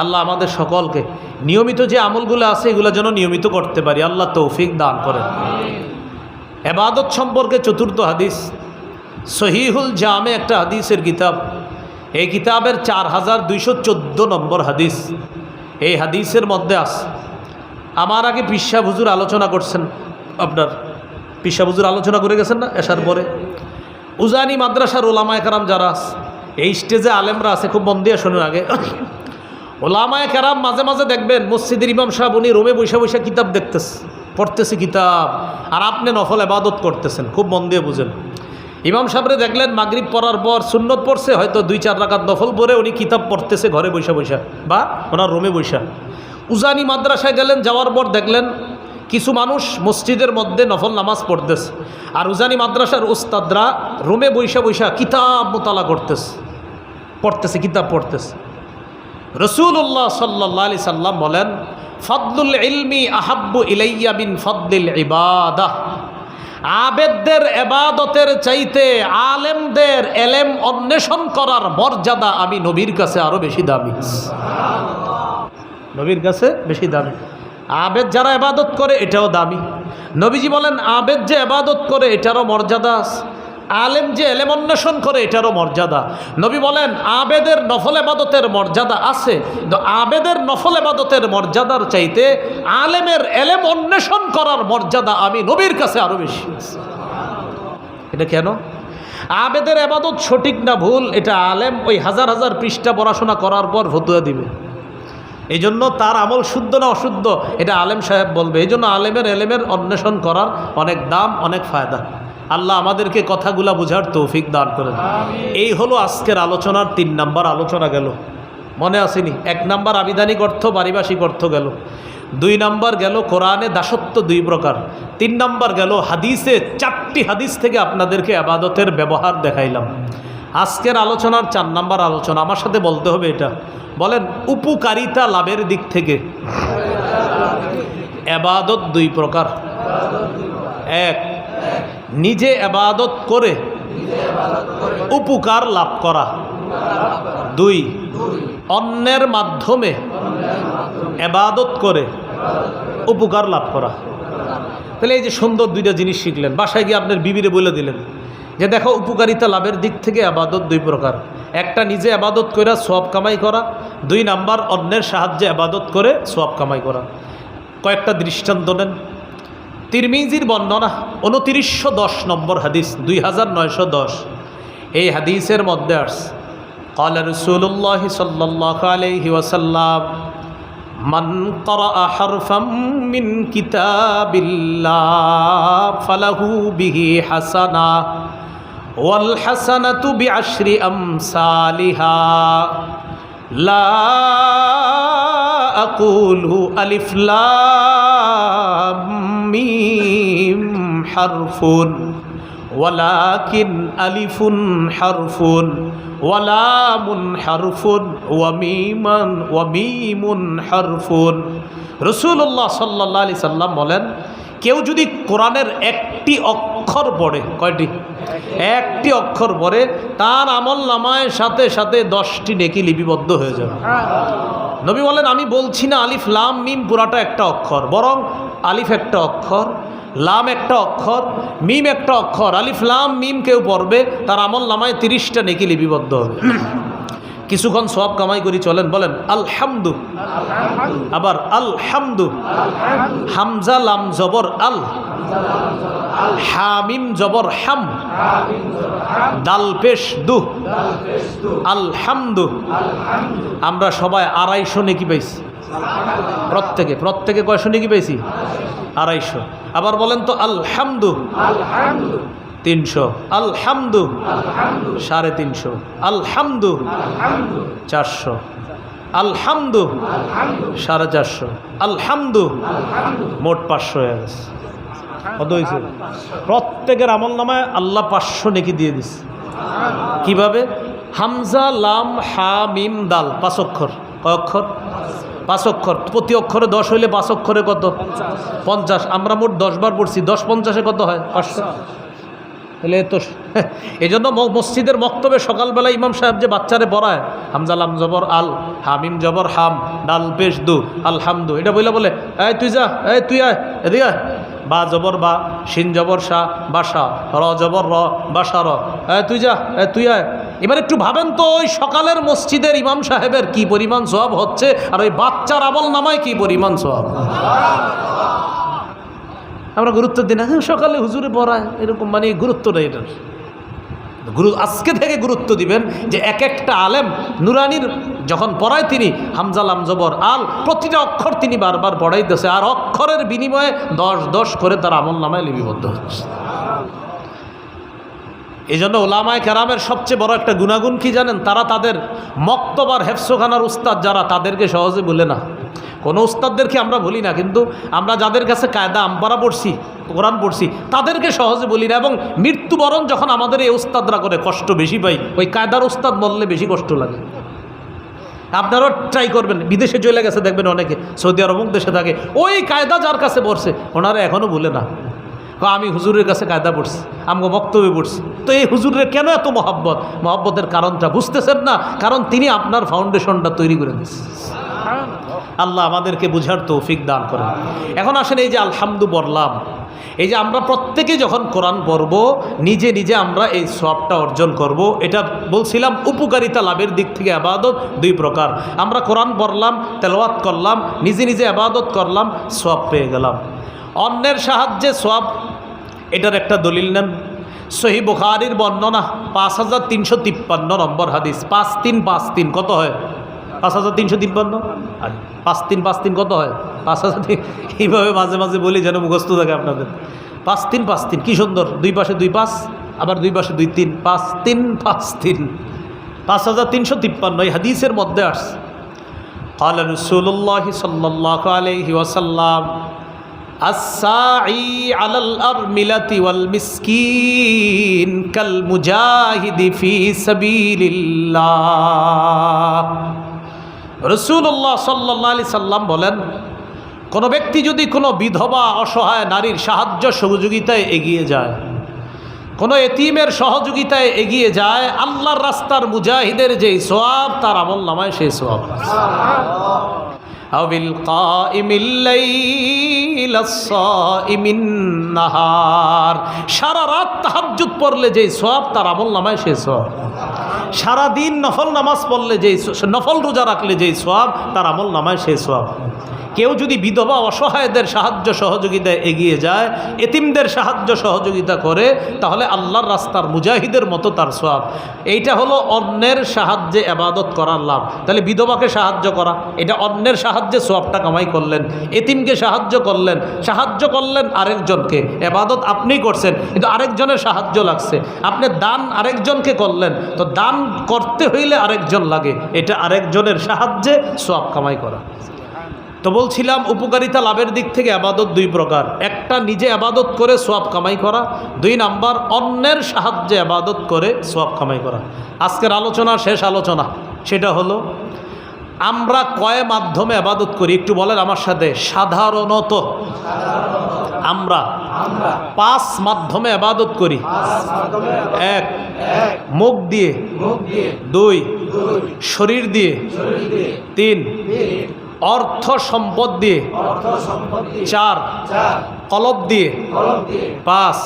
আল্লাহ আমাদের সকলকে নিয়মিত যে আমলগুলো আছে এগুলো যেন নিয়মিত করতে পারি, আল্লাহ তৌফিক দান করেন। ইবাদত সম্পর্কে চতুর্থ হাদিস, সহিহুল জামে একটা হাদিসের কিতাব, এই কিতাবের 4214 নম্বর হাদিস। এই হাদিসের মধ্যে আছে, আমার আগে পিসা হুজুর আলোচনা করছেন, আপনার পিসা হুজুর আলোচনা করে গেছেন না এশার পরে। উজানি মাদ্রাসার ওলামায়ে কেরাম যারা আছে, এই স্টেজে আলেমরা আছে, খুব মন দিয়ে শোনেন। আগে ওলামায়ে কেরাম মাঝে মাঝে দেখবেন মসজিদের ইমাম সাহেব উনি রুমে বসে বসে কিতাব দেখতেছে, পড়তেছে কিতাব, আর আপনি নফল ইবাদত করতেছেন। খুব মন দিয়ে বুঝেন। ইমাম সাহেবরে দেখলেন মাগরিব পড়ার পর সুন্নত পড়ছে, হয়তো 2-4 রাকাত নফল পড়ে উনি কিতাব পড়তেছে ঘরে বসে বসে বা ওনার রুমে বসে। উজানি মাদ্রাসায় গেলেন, যাওয়ার পর দেখলেন কিছু মানুষ মসজিদের মধ্যে নফল নামাজ পড়তেছে, আর উজানি মাদ্রাসার উস্তাদরা রুমে বসে বসে কিতাব মোতালা পড়তেছে, কিতাব পড়তেছে। রাসূলুল্লাহ সাল্লাল্লাহু আলাইহি সাল্লাম বলেন, ফাদলুল ইলমি আহাব্বু ইলাইয়া মিন ফাদলিল ইবাদাহ, আবেদদের ইবাদতের চাইতে আলেমদের ইলম অন্বেষণ করার মর্যাদা আমি নবীর কাছে আরো বেশি দামি, নবীর কাছে বেশি দামি। আবেদ যারা ইবাদত করে এটাও দামি। নবীজি বলেন আবেদ যে ইবাদত করে এটারও মর্যাদা আছে, আলেম যে এলেম অন্বেষণ করে এটারও মর্যাদা। নবী বলেন আবেদের নফল ইবাদতের মর্যাদা আছে, তো আবেদের নফল ইবাদতের মর্যাদার চাইতে আলেমের এলেম অন্বেষণ করার মর্যাদা আমি নবীর কাছে আরও বেশি। এটা কেন? আবেদের ইবাদত সঠিক না ভুল এটা আলেম ওই হাজার হাজার পৃষ্ঠা পড়াশোনা করার পর ফতোয়া দিবে। এই জন্য তার আমল শুদ্ধ না অশুদ্ধ এটা আলেম সাহেব বলবে। এই জন্য আলেমের এলেমের অন্বেষণ করার অনেক দাম, অনেক ফায়দা। আল্লাহ আমাদেরকে কথাগুলা বোঝার তৌফিক দান করেন। এই হলো আজকের আলোচনার 3 নাম্বার আলোচনা গেল, মনে আসেনি? 1 নাম্বার আবিধানিক অর্থ, পারিভাষিক অর্থ গেল। 2 নাম্বার গেল কোরআনে দাসত্ব 2 প্রকার। 3 নাম্বার গেল হাদিসে 4টি হাদিস থেকে আপনাদেরকে ইবাদতের ব্যবহার দেখাইলাম। আজকের আলোচনার 4 নাম্বার আলোচনা, আমার সাথে বলতে হবে এটা। বলেন উপকারিতা লাভের দিক থেকে ইবাদত 2 প্রকার। 1, নিজে ইবাদত করে উপকার লাভ করা। 2, অন্যের মাধ্যমে ইবাদত করে উপকার লাভ করা। তাহলে এই যে সুন্দর 2টা জিনিস শিখলেন, বাসায় গিয়ে আপনার বিবিরে বলে দিলেন যে দেখো উপকারিতা লাভের দিক থেকে ইবাদত 2 প্রকার। একটা নিজে ইবাদত করে সওয়াব কামাই করা, 2 নাম্বার অন্যের সাহায্যে ইবাদত করে সওয়াব কামাই করা। কয়েকটা দৃষ্টান্ত নেন। তিরমিজির বর্ণনা 2910 নম্বর হাদিস, 2910। এই হাদিসের মধ্যে আসছে قال رسول الله صلى الله عليه وسلم من قرأ حرفا من كتاب الله فله به حسنة والحسنة بعشر أمثالها لا أقول ألف لام ميم حرف ولكن ألف حرف ولام حرف وميم حرف। রাসূলুল্লাহ সাল্লাল্লাহু আলাইহি সাল্লাম বলেন কেউ যদি কোরআনের একটি অক্ষর পড়ে, কয়টি? একটি অক্ষর পড়ে, তার আমলনামায় সাথে সাথে 10টি নেকি লিপিবদ্ধ হয়ে যাবে। নবী বলেন আমি বলছি না আলিফ লাম মিম পুরাটা একটা অক্ষর, বরং আলিফ একটা অক্ষর, লাম একটা অক্ষর, মিম একটা অক্ষর। আলিফ লাম মিম কেউ পড়বে তার আমলনামায় 30টা নেকি লিপিবদ্ধ হবে। কিছুক্ষণ সওয়াব কামাই করি, চলেন বলেন আলহামদু। আবার আলহামদু, হামজা লাম জবর আল, হামিম জবর হাম, দাল পেশ দু, আলহামদু। আমরা সবাই 250 নেকি পাইছি প্রত্যেকে কয়শো নেকি পাইছি? 250। আবার বলেন তো আলহামদু 300, আলহামদু 350, আলহামদু 400, আলহামদু 450, আলহামদু মোট 500 হয়ে গেছে। কত হয়েছে? প্রত্যেকের আমল নামায় আল্লাহ 500 নেকি দিয়ে দিছে। কিভাবে? হামজা লাম হা মিম দাল 5 অক্ষর। কয় অক্ষর? 5 অক্ষর। প্রতি অক্ষরে 10 হইলে 5 অক্ষরে কত? 50। আমরা মোট 10 বার পড়ছি, 10 50-এ কত হয়? 500। তাহলে তো এই জন্য মসজিদের মক্তবে সকালবেলা ইমাম সাহেব যে বাচ্চারে পড়ায় হামজা লাম জবর আল, হামিম জবর হাম, ডাল পেশ দু, আলহামদু, এটা বলে এই তুই যা, এই তুই আয়, এদিকে আয়। বা জবর বা, শিন জবর শাহ বাসা, র জবর র বাসা র, তুই যা, তুই আয়। এবার একটু ভাবেন তো ওই সকালের মসজিদের ইমাম সাহেবের কি পরিমাণ সওয়াব হচ্ছে, আর ওই বাচ্চার আমল নামায় কি পরিমাণ সওয়াব। আমরা গুরুত্ব দিই না, সকালে হুজুরে পড়ায় এরকম, মানে গুরুত্ব নেই এটার। আজকে থেকে গুরুত্ব দিবেন যে এক একটা আলেম নুরানির যখন পড়ায় তিনি হামজা লাম জবর আল প্রতিটা অক্ষর তিনি বারবার পড়াইতেছে, আর অক্ষরের বিনিময়ে 10 করে তার আমল নামায় লিপিবদ্ধ হচ্ছে। এই জন্য ওলামায়ে কেরামের সবচেয়ে বড় একটা গুণাগুণ কি জানেন? তারা তাদের মক্তবার হেফসোখানার উস্তাদ যারা, তাদেরকে সহজে বলে না। কোনো উস্তাদদেরকে আমরা বলি না, কিন্তু আমরা যাদের কাছে কায়দা আমপারা পড়ছি, কোরআন পড়ছি, তাদেরকে সহজে বলি না। এবং মৃত্যুবরণ যখন আমাদের এই উস্তাদরা করে কষ্ট বেশি পাই, ওই কায়দার উস্তাদ বললে বেশি কষ্ট লাগে। আপনারাও ট্রাই করবেন, বিদেশে চলে গেছে দেখবেন অনেকে, সৌদি আরব দেশে থাকে, ওই কায়দা যার কাছে পড়ছে ওনারা এখনও ভুলে না। আমি হুজুরের কাছে কায়দা পড়ছি, আমাকে বক্তব্য পড়ছি, তো এই হুজুরের কেন এত মহব্বতের কারণটা বুঝতেছেন না? কারণ তিনি আপনার ফাউন্ডেশনটা তৈরি করে দিচ্ছেন। আল্লাহ আমাদেরকে বুঝার তৌফিক দান করেন। এখন আসেন, এই যে আলহামদু বললাম, এই যে আমরা প্রত্যেকে যখন কোরআন পড়ব নিজে নিজে আমরা এই সওয়াবটা অর্জন করব। এটা বলছিলাম উপকারিতা লাভের দিক থেকে ইবাদত দুই প্রকার। আমরা কোরআন পড়লাম, তেলাওয়াত করলাম, নিজে নিজে ইবাদত করলাম, সওয়াব পেয়ে গেলাম। অন্যের সাহায্যে সওয়াব, এটার একটা দলিল নেন। সহিহ বুখারীর বর্ণনা 5353 নম্বর হাদিস। 5353 কত হয়? 5353। আর 5353 কত হয়? 5000। এইভাবে মাঝে মাঝে বলি যেন মুখস্থ থাকে আপনাদের। 5353 কি সুন্দর, দুই পাশে 2 5, আবার দুই পাশে 2 3, 5353, 5353 এই হাদিসের মধ্যে আসছে। قال رسول الله صلى الله عليه وسلم الساعي على الأرملة والمسكين كالمجاهد في سبيل الله। রাসূলুল্লাহ সাল্লাল্লাহু আলাইহি সাল্লাম বলেন, কোনো ব্যক্তি যদি কোনো বিধবা অসহায় নারীর সাহায্য সহযোগিতায় এগিয়ে যায়, কোনো এতিমের সহযোগিতায় এগিয়ে যায়, আল্লাহর রাস্তার মুজাহিদের যেই সওয়াব তার আমলনামায় সেই সওয়াব। আবিল কাইমিল লাইল আস-সাইমিন নাহার, সারা রাত তাহাজ্জুদ পড়লে যেই সওয়াব তার আমলনামায় সেই সওয়াব। সারা দিন নফল নামাজ পড়লে যেই, নফল রোজা রাখলে যেই সওয়াব তার আমলনামায় সেই সওয়াব। কেউ যদি বিধবা অসহায়দের সাহায্য সহযোগিতায় এগিয়ে যায়, এতিমদের সাহায্য সহযোগিতা করে, তাহলে আল্লাহর রাস্তার মুজাহিদের মতো তার সওয়াব। এইটা হলো অন্যের সাহায্যে ইবাদত করার লাভ। তাহলে বিধবাকে সাহায্য করা, এটা অন্যের সাহায্যে সওয়াবটা কামাই করলেন। এতিমকে সাহায্য করলেন আরেকজনকে, ইবাদত আপনিই করছেন কিন্তু আরেকজনের সাহায্য লাগছে। আপনি দান আরেকজনকে করলেন, তো দান করতে হইলে আরেকজন লাগে, এটা আরেকজনের সাহায্যে সওয়াব কামাই করা। তো বলছিলাম উপকারিতা লাভের দিক থেকে ইবাদত দুই প্রকার। একটা নিজে ইবাদত করে সওয়াব কামাই করা, 2 নাম্বার অন্যের সাহায্যে ইবাদত করে সওয়াব কামাই করা। আজকের আলোচনা, শেষ আলোচনা, সেটা হলো আমরা কয় মাধ্যমে ইবাদত করি একটু বলেন আমার সাথে। সাধারণত আমরা 5 মাধ্যমে ইবাদত করি। 1 মুখ দিয়ে, 2 শরীর দিয়ে, 3 অর্থ সম্পদ দিয়ে, 4 কলব দিয়ে, 5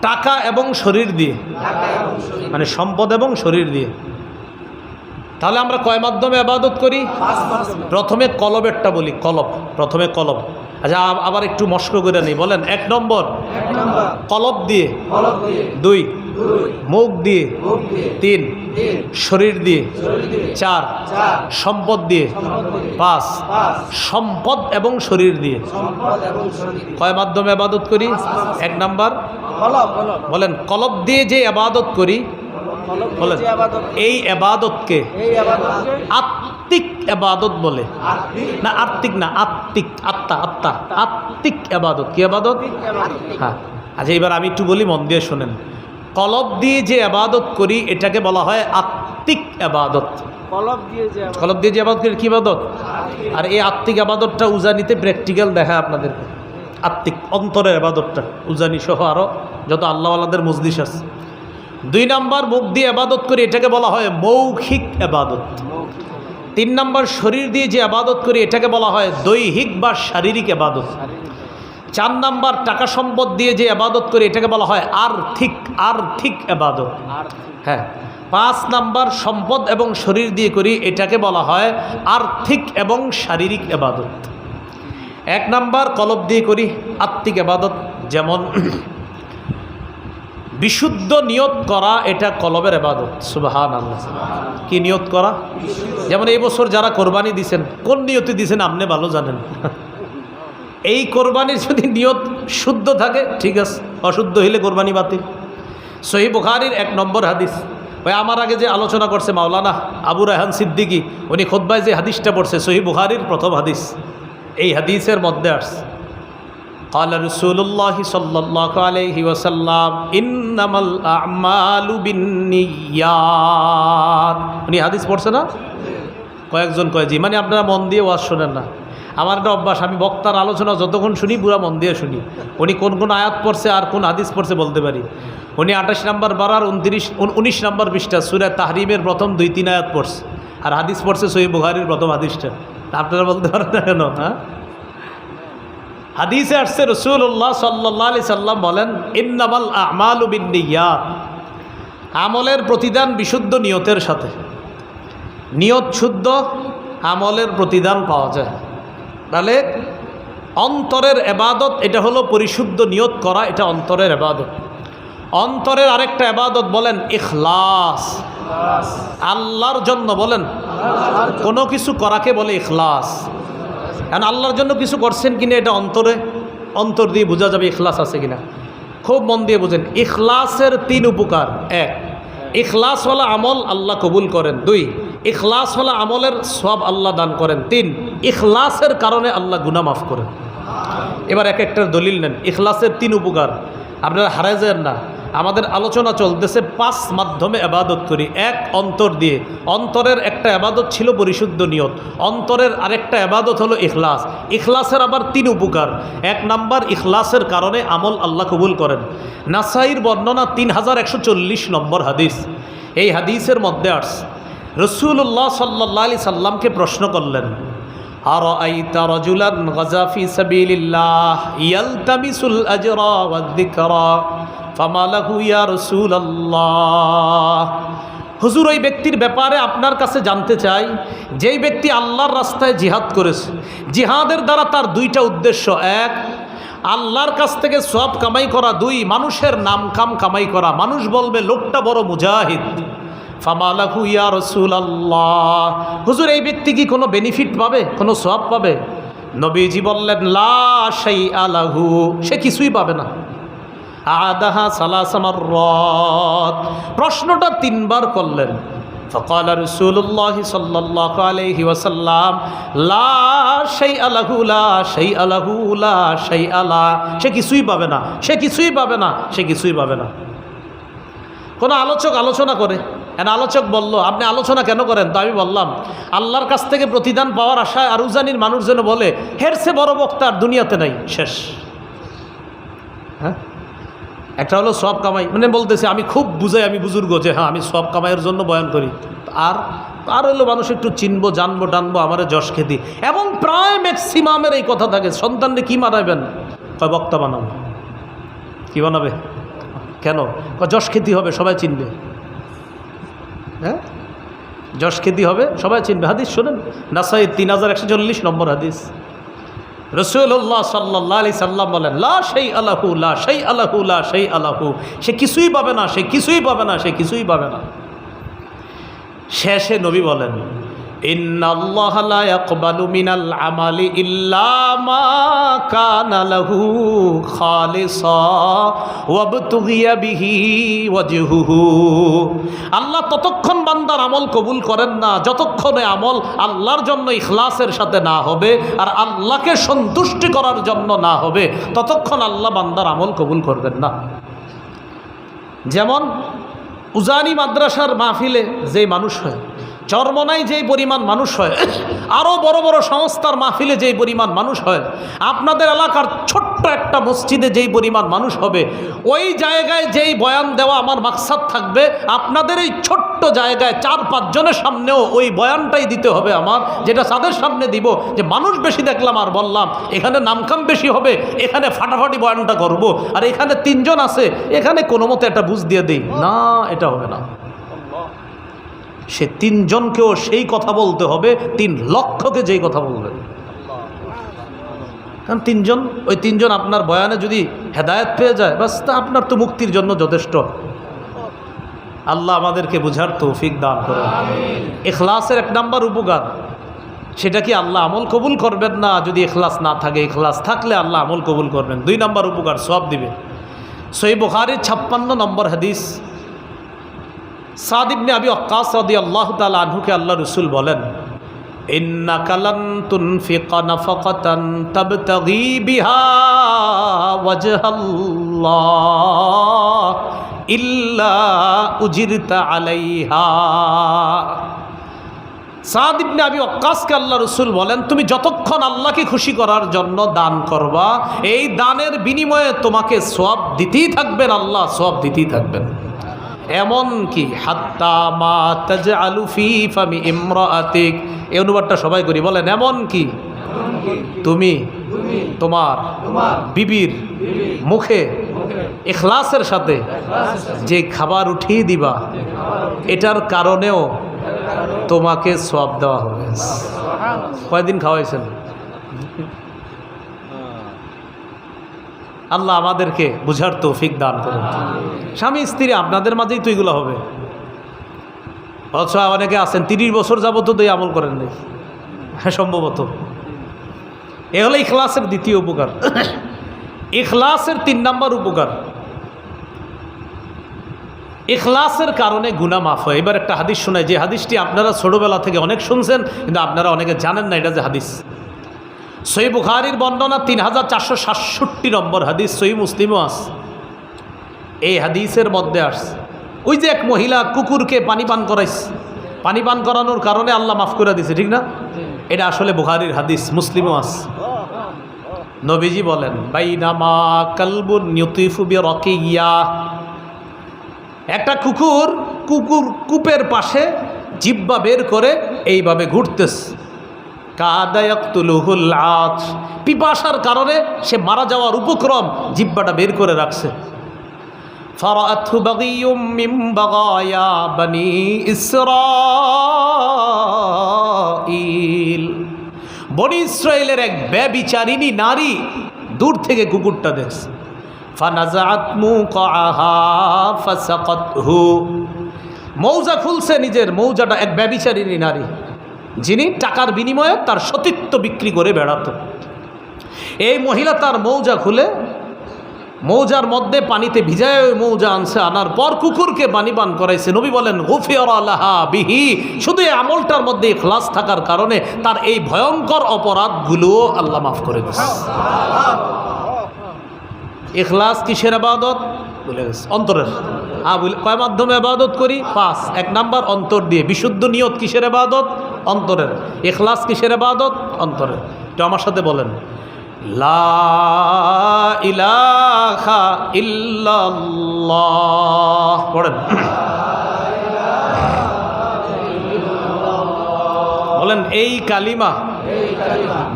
টাকা এবং শরীর দিয়ে, মানে সম্পদ এবং শরীর দিয়ে। তাহলে আমরা কয় মাধ্যমে ইবাদত করি? প্রথমে কলবেরটা বলি, কলব, প্রথমে কলব। আচ্ছা আবার একটু মস্ক করে নেই, বলেন 1 নম্বর কলব দিয়ে, 2 মুখ দিয়ে, 3 শরীর দিয়ে, 4 সম্পদ দিয়ে, 5 সম্পদ এবং শরীর দিয়ে। কয় মাধ্যমে ইবাদত করি? 1 নাম্বার বলেন কলব দিয়ে যে ইবাদত করি, বলেন এই ইবাদতকে আত্মিক ইবাদত বলে। না আত্মিক না, আত্মিক, আত্মা, আত্মা, আত্মিক ইবাদত। কি ইবাদত? হ্যাঁ। আচ্ছা এবার আমি একটু বলি, মন দিয়ে শোনেন। কলব দিয়ে যে ইবাদত করি এটাকে বলা হয় আত্মিক ইবাদত। কলব দিয়ে যে ইবাদত করি কি ইবাদত? আর এই আত্মিক ইবাদতটা উজানিতে প্র্যাকটিক্যাল দেখা আপনাদেরকে। আত্মিক অন্তরের ইবাদতটা উজানি সহ আরও যত আল্লাহওয়ালাদের মজলিস আছে। 2 নাম্বার মুখ দিয়ে ইবাদত করি, এটাকে বলা হয় মৌখিক ইবাদত। 3 নাম্বার শরীর দিয়ে যে ইবাদত করি এটাকে বলা হয় দৈহিক বা শারীরিক ইবাদত। 4 নাম্বার টাকা সম্পদ দিয়ে যে ইবাদত করি এটাকে বলা হয় আর্থিক ইবাদত। হ্যাঁ। 5 নাম্বার সম্পদ এবং শরীর দিয়ে করি, এটাকে বলা হয় আর্থিক এবং শারীরিক ইবাদত। 1 নাম্বার কলব দিয়ে করি আত্মিক ইবাদত, যেমন বিশুদ্ধ নিয়ত করা, এটা কলবের ইবাদত। সুবহানাল্লাহ। কি নিয়ত করা? যেমন এই বছর যারা কোরবানি দিছেন, কোন নিয়তে দিছেন আপনি ভালো জানেন। এই কোরবানির যদি নিয়ত শুদ্ধ থাকে ঠিক আছে, অশুদ্ধ হইলে কোরবানি বাতিল। সহিহ বুখারীর 1 নম্বর হাদিস। ওই আমার আগে যে আলোচনা করছে মাওলানা আবু রায়হান সিদ্দিকী, উনি খুতবায় যে হাদিসটা পড়ছে সহিহ বুখারীর প্রথম হাদিস, এই হাদিসের মধ্যে আসছে قال رسول الله صلى الله عليه وسلم إنما الأعمال بالنيات। উনি হাদিস পড়ছে না? কয়েকজন কয় জি, মানে আপনারা মন দিয়ে ওয়াজ শোনেন না। আমার একটা অভ্যাস, আমি বক্তার আলোচনা যতক্ষণ শুনি পুরা মন দিয়ে শুনি। উনি কোন কোন আয়াত পড়ছে আর কোন হাদিস পড়ছে বলতে পারি। উনি 28 নম্বর বারার 19 নম্বর পৃষ্ঠা সূরা তাহরিমের প্রথম 2-3 আয়াত পড়ছে। আর হাদিস পড়ছে সহিহ বুখারীর প্রথম হাদিসটা। আপনারা বলতে পারেন না কেন? হ্যাঁ, হাদিসে আসছে রাসূলুল্লাহ সাল্লাল্লাহু আলাইহি সাল্লাম বলেন, ইন্নামাল আমালু বিন্নিয়াত, আমলের প্রতিদান বিশুদ্ধ নিয়তের সাথে। নিয়ত শুদ্ধ, আমলের প্রতিদান পাওয়া যায়। তাহলে অন্তরের ইবাদত এটা হলো পরিশুদ্ধ নিয়ত করা, এটা অন্তরের ইবাদত। অন্তরের আরেকটা ইবাদত বলেন ইখলাস, আল্লাহর জন্য বলেন, কোনো কিছু করাকে বলে ইখলাস। কারণ আল্লাহর জন্য কিছু করছেন কিনা এটা অন্তর দিয়ে বোঝা যাবে ইখলাস আছে কিনা। খুব মন দিয়ে বুঝেন, ইখলাসের 3 উপকার। 1, ইখলাস হলো আমল আল্লাহ কবুল করেন। 2, ইখলাস হলো আমলের সওয়াব আল্লাহ দান করেন। 3, ইখলাসের কারণে আল্লাহ গুনাহ মাফ করেন। এবার এক একটার দলিল নেন। ইখলাসের 3 উপকার, আপনারা হারায় যান না। আমাদের আলোচনা চলতেছে 5 মাধ্যমে ইবাদত করি। 1, অন্তর দিয়ে। অন্তরের একটা ইবাদত ছিল পরিশুদ্ধ নিয়ত। অন্তরের আরেকটা ইবাদত হলো ইখলাস। ইখলাসের আবার 3 উপকার। 1 নাম্বার, ইখলাসের কারণে আমল আল্লাহ কবুল করেন। নাসাইর বর্ণনা 3140 নম্বর হাদিস। এই হাদিসের মধ্যে আসছে রাসূলুল্লাহ সাল্লাল্লাহু আলাইহি সাল্লামকে প্রশ্ন করলেন, আরাআইতা রাজুলান গাজা ফি সাবিলিল্লাহ ইয়ালতামিসুল আজরা ওয়াদ যিকরা ফামা লাহু ইয়া রাসূলুল্লাহ। হুজুর, ওই ব্যক্তির ব্যাপারে আপনার কাছে জানতে চাই, যেই ব্যক্তি আল্লাহর রাস্তায় জিহাদ করেছে। জিহাদের দ্বারা তার 2টা উদ্দেশ্য। 1, আল্লাহর কাছ থেকে সওয়াব কামাই করা। 2, মানুষের নাম কামাই করা। মানুষ বলবে লোকটা বড় মুজাহিদ। ফামা লাহু ইয়া রাসূলুল্লাহ। হুজুর, এই ব্যক্তি কি কোনো বেনিফিট পাবে, কোনো সওয়াব পাবে? নবীজি বললেন, লা শাইআ লাহু, সে কিছুই পাবে না। আদাহা সালাসা মাররাত, প্রশ্নটা 3 বার করলেন। فقال رسول الله صلى الله عليه وسلم لا شيء له لا شيء له لا شيء له, সে কিছুই পাবে না, সে কিছুই পাবে না, সে কিছুই পাবে না। কোনো আলোচক আলোচনা করে, আলোচক বলল, আপনি আলোচনা কেন করেন? তো আমি বললাম, আল্লাহর কাছ থেকে প্রতিদান পাওয়ার আশায় আর উজানির মানুষ যেন বলে হের সে বড় বক্তা আর দুনিয়াতে নাই, শেষ। হ্যাঁ, একটা হলো সওয়াব কামাই, মানে বলতেছে আমি খুব বুঝাই, আমি বুজুর্গ, যে হ্যাঁ আমি সওয়াব কামাইয়ের জন্য বয়ান করি। আর হলো মানুষ একটু চিনবো, জানবো, টানবো, আমারে যশ খ্যাতি। এবং প্রায় ম্যাক্সিমামের এই কথা থাকে, সন্তানরে কি মানাবেন? কয় বক্তা বানাবো। কি বানাবে? কেন? যশ খ্যাতি হবে, সবাই চিনবে। হ্যাঁ, যশ খ্যাতি হবে, সবাই চিনবে। হাদিস শোনেন, নাসাই 3140 নম্বর হাদিস। রাসূলুল্লাহ সাল্লাল্লাহু আলাইহি সাল্লাম বলেন, লা শাইআ লাহু লা শাইআ লাহু লা শাইআ লাহু, সে কিছুই পাবে না, সে কিছুই পাবে না, সে কিছুই পাবে না। শেষে নবী বলেন, ইন্নাল্লাহা লা ইয়াকবালু মিনাল আমালি ইল্লা মা কানা লাহু খালিসা ওয়াবতুগিয়া বিহি ওয়াজহুহু। আল্লাহ ততক্ষণ বান্দার আমল কবুল করেন না যতক্ষণে আমল আল্লাহর জন্য ইখলাসের সাথে না হবে আর আল্লাহকে সন্তুষ্টি করার জন্য না হবে, ততক্ষণ আল্লাহ বান্দার আমল কবুল করবেন না। যেমন উজানি মাদ্রাসার মাহফিলে যেই মানুষ হয়, চরমনায় যেই পরিমাণ মানুষ হয়, আরও বড় বড় সংস্থার মাহফিলে যেই পরিমাণ মানুষ হয়, আপনাদের এলাকার ছোট্ট একটা মসজিদে যেই পরিমাণ মানুষ হবে, ওই জায়গায় যেই বয়ান দেওয়া আমার মাকসাদ থাকবে, আপনাদের এই ছোট্ট জায়গায় 4-5 জনের সামনেও ওই বয়ানটাই দিতে হবে আমার, যেটা তাদের সামনে দিব যে মানুষ বেশি দেখলাম আর বললাম এখানে নামকাম বেশি হবে, এখানে ফাটাফাটি বয়ানটা করব, আর এখানে 3 জন আছে, এখানে কোনো মতে একটা বুঝ দিয়ে দিই না, এটা হবে না। সে 3 জনকেও সেই কথা বলতে হবে, 3 লক্ষকে যেই কথা বলবেন। কারণ 3 জন, ওই 3 জন আপনার বয়ানে যদি হেদায়েত পেয়ে যায়, বাস তা আপনার তো মুক্তির জন্য যথেষ্ট। আল্লাহ আমাদেরকে বুঝার তৌফিক দান করেন। ইখলাসের 1 নাম্বার উপকার, সেটা কি আল্লাহ আমল কবুল করবেন না যদি ইখলাস না থাকে। ইখলাস থাকলে আল্লাহ আমল কবুল করবেন। 2 নাম্বার উপকার, সওয়াব দিবে। সহিহ বুখারীর 56 নম্বর হাদিস, সাদ ইবনে আবি ওয়াক্কাস রাদিয়াল্লাহু তাআলা আনহুকে আল্লাহ রাসূল বলেন, ইন্নাকা লান তুনফিকা নাফাকাতান তাবতাগী বিহা ওয়াজহাল্লাহ ইল্লা উজিরতা আলাইহা। সাদ ইবনে আবি ওয়াক্কাসকে আল্লাহ রাসূল বলেন, তুমি যতক্ষণ আল্লাহকে খুশি করার জন্য দান করবা, এই দানের বিনিময়ে তোমাকে সওয়াব দিতেই থাকবেন, আল্লাহ সওয়াব দিতেই থাকবেন। এমন কি হাত্তা মা তাজআলু ফি ফামি ইমরাআতিক, এই অনুবাদটা সবাই করি, বলেন এমন কি তুমি তোমার বিবির মুখে ইখলাসের সাথে যে খাবার উঠিয়ে দিবা এটার কারণেও তোমাকে সওয়াব দেওয়া হবে। কয়দিন খাওয়াইছেন? আল্লাহ আমাদেরকে বুঝার তৌফিক দান করেন। স্বামী স্ত্রী আপনাদের মাঝেই তো এগুলো হবে। অথচ অনেকে আছেন 30 বছর যাবত তো এই আমল করেন নাই, হ্যাঁ সম্ভবত। এ হলো ইখলাসের দ্বিতীয় উপকার। ইখলাসের 3 নম্বর উপকার, ইখলাসের কারণে গুনাহ মাফ হয়। এবার একটা হাদিস শোনায়, যে হাদিসটি আপনারা ছোটবেলা থেকে অনেক শুনছেন কিন্তু আপনারা অনেকে জানেন না এটা যে হাদিস। সহিহ বুখারীর বর্ণনা 3467 নম্বর হাদিস, সহিহ মুসলিমও আছে। এই হাদিসের মধ্যে আসছে ওই যে এক মহিলা কুকুরকে পানি পান করাইছে, পানি পান করানোর কারণে আল্লাহ মাফ করে দিয়েছে, ঠিক না? এটা আসলে বুখারীর হাদিস, মুসলিমও আছে। নবীজি বলেন বাইনামা কালবুন ইউতিফু বিরাকিয়া, একটা কুকুর কূপের পাশে জিহ্বা বের করে এইভাবে ঘুরতেছে, কাদা ইয়াকতুলুহুল আত, পিপাসার কারণে সে মারা যাওয়ার উপক্রম, জিহ্বাটা বের করে রাখছে। ফারাআতহু বাগিয়ুম মিন বাগায়া বনি ইসরাঈল, বনি ইসরাইলের এক ব্যভিচারিণী নারী দূর থেকে কুকুরটা দেখছে। ফানাজাআত মুকাআহা ফাসাকাতহু, মৌজা খুলছে নিজের মৌজাটা, এক ব্যভিচারিণী নারী যিনি টাকার বিনিময়ে তার সতীত্ব বিক্রি করে বেড়াতো। এই মহিলা তার মৌজা খুলে মৌজার মধ্যে পানিতে ভিজায় ওই মৌজা আনছে, আনার পর কুকুরকে পানি পান করাইছে। নবী বলেন গুফিরা লাহা বিহি, শুধু এই আমলটার মধ্যে ইখলাস থাকার কারণে তার এই ভয়ঙ্কর অপরাধগুলোও আল্লাহ মাফ করে দিয়েছে। ইখলাস কিসের ইবাদত? বলে গেছে অন্তরের। কয় মাধ্যমে ইবাদত করি? 5। 1 নাম্বার অন্তর দিয়ে। বিশুদ্ধ নিয়ত কিসের ইবাদত? অন্তরের। ইখলাস কিসের ইবাদত? অন্তরের। তো আমার সাথে বলেন লা ইলাহা ইল্লাল্লাহ, পড়েন বলেন এই কালিমা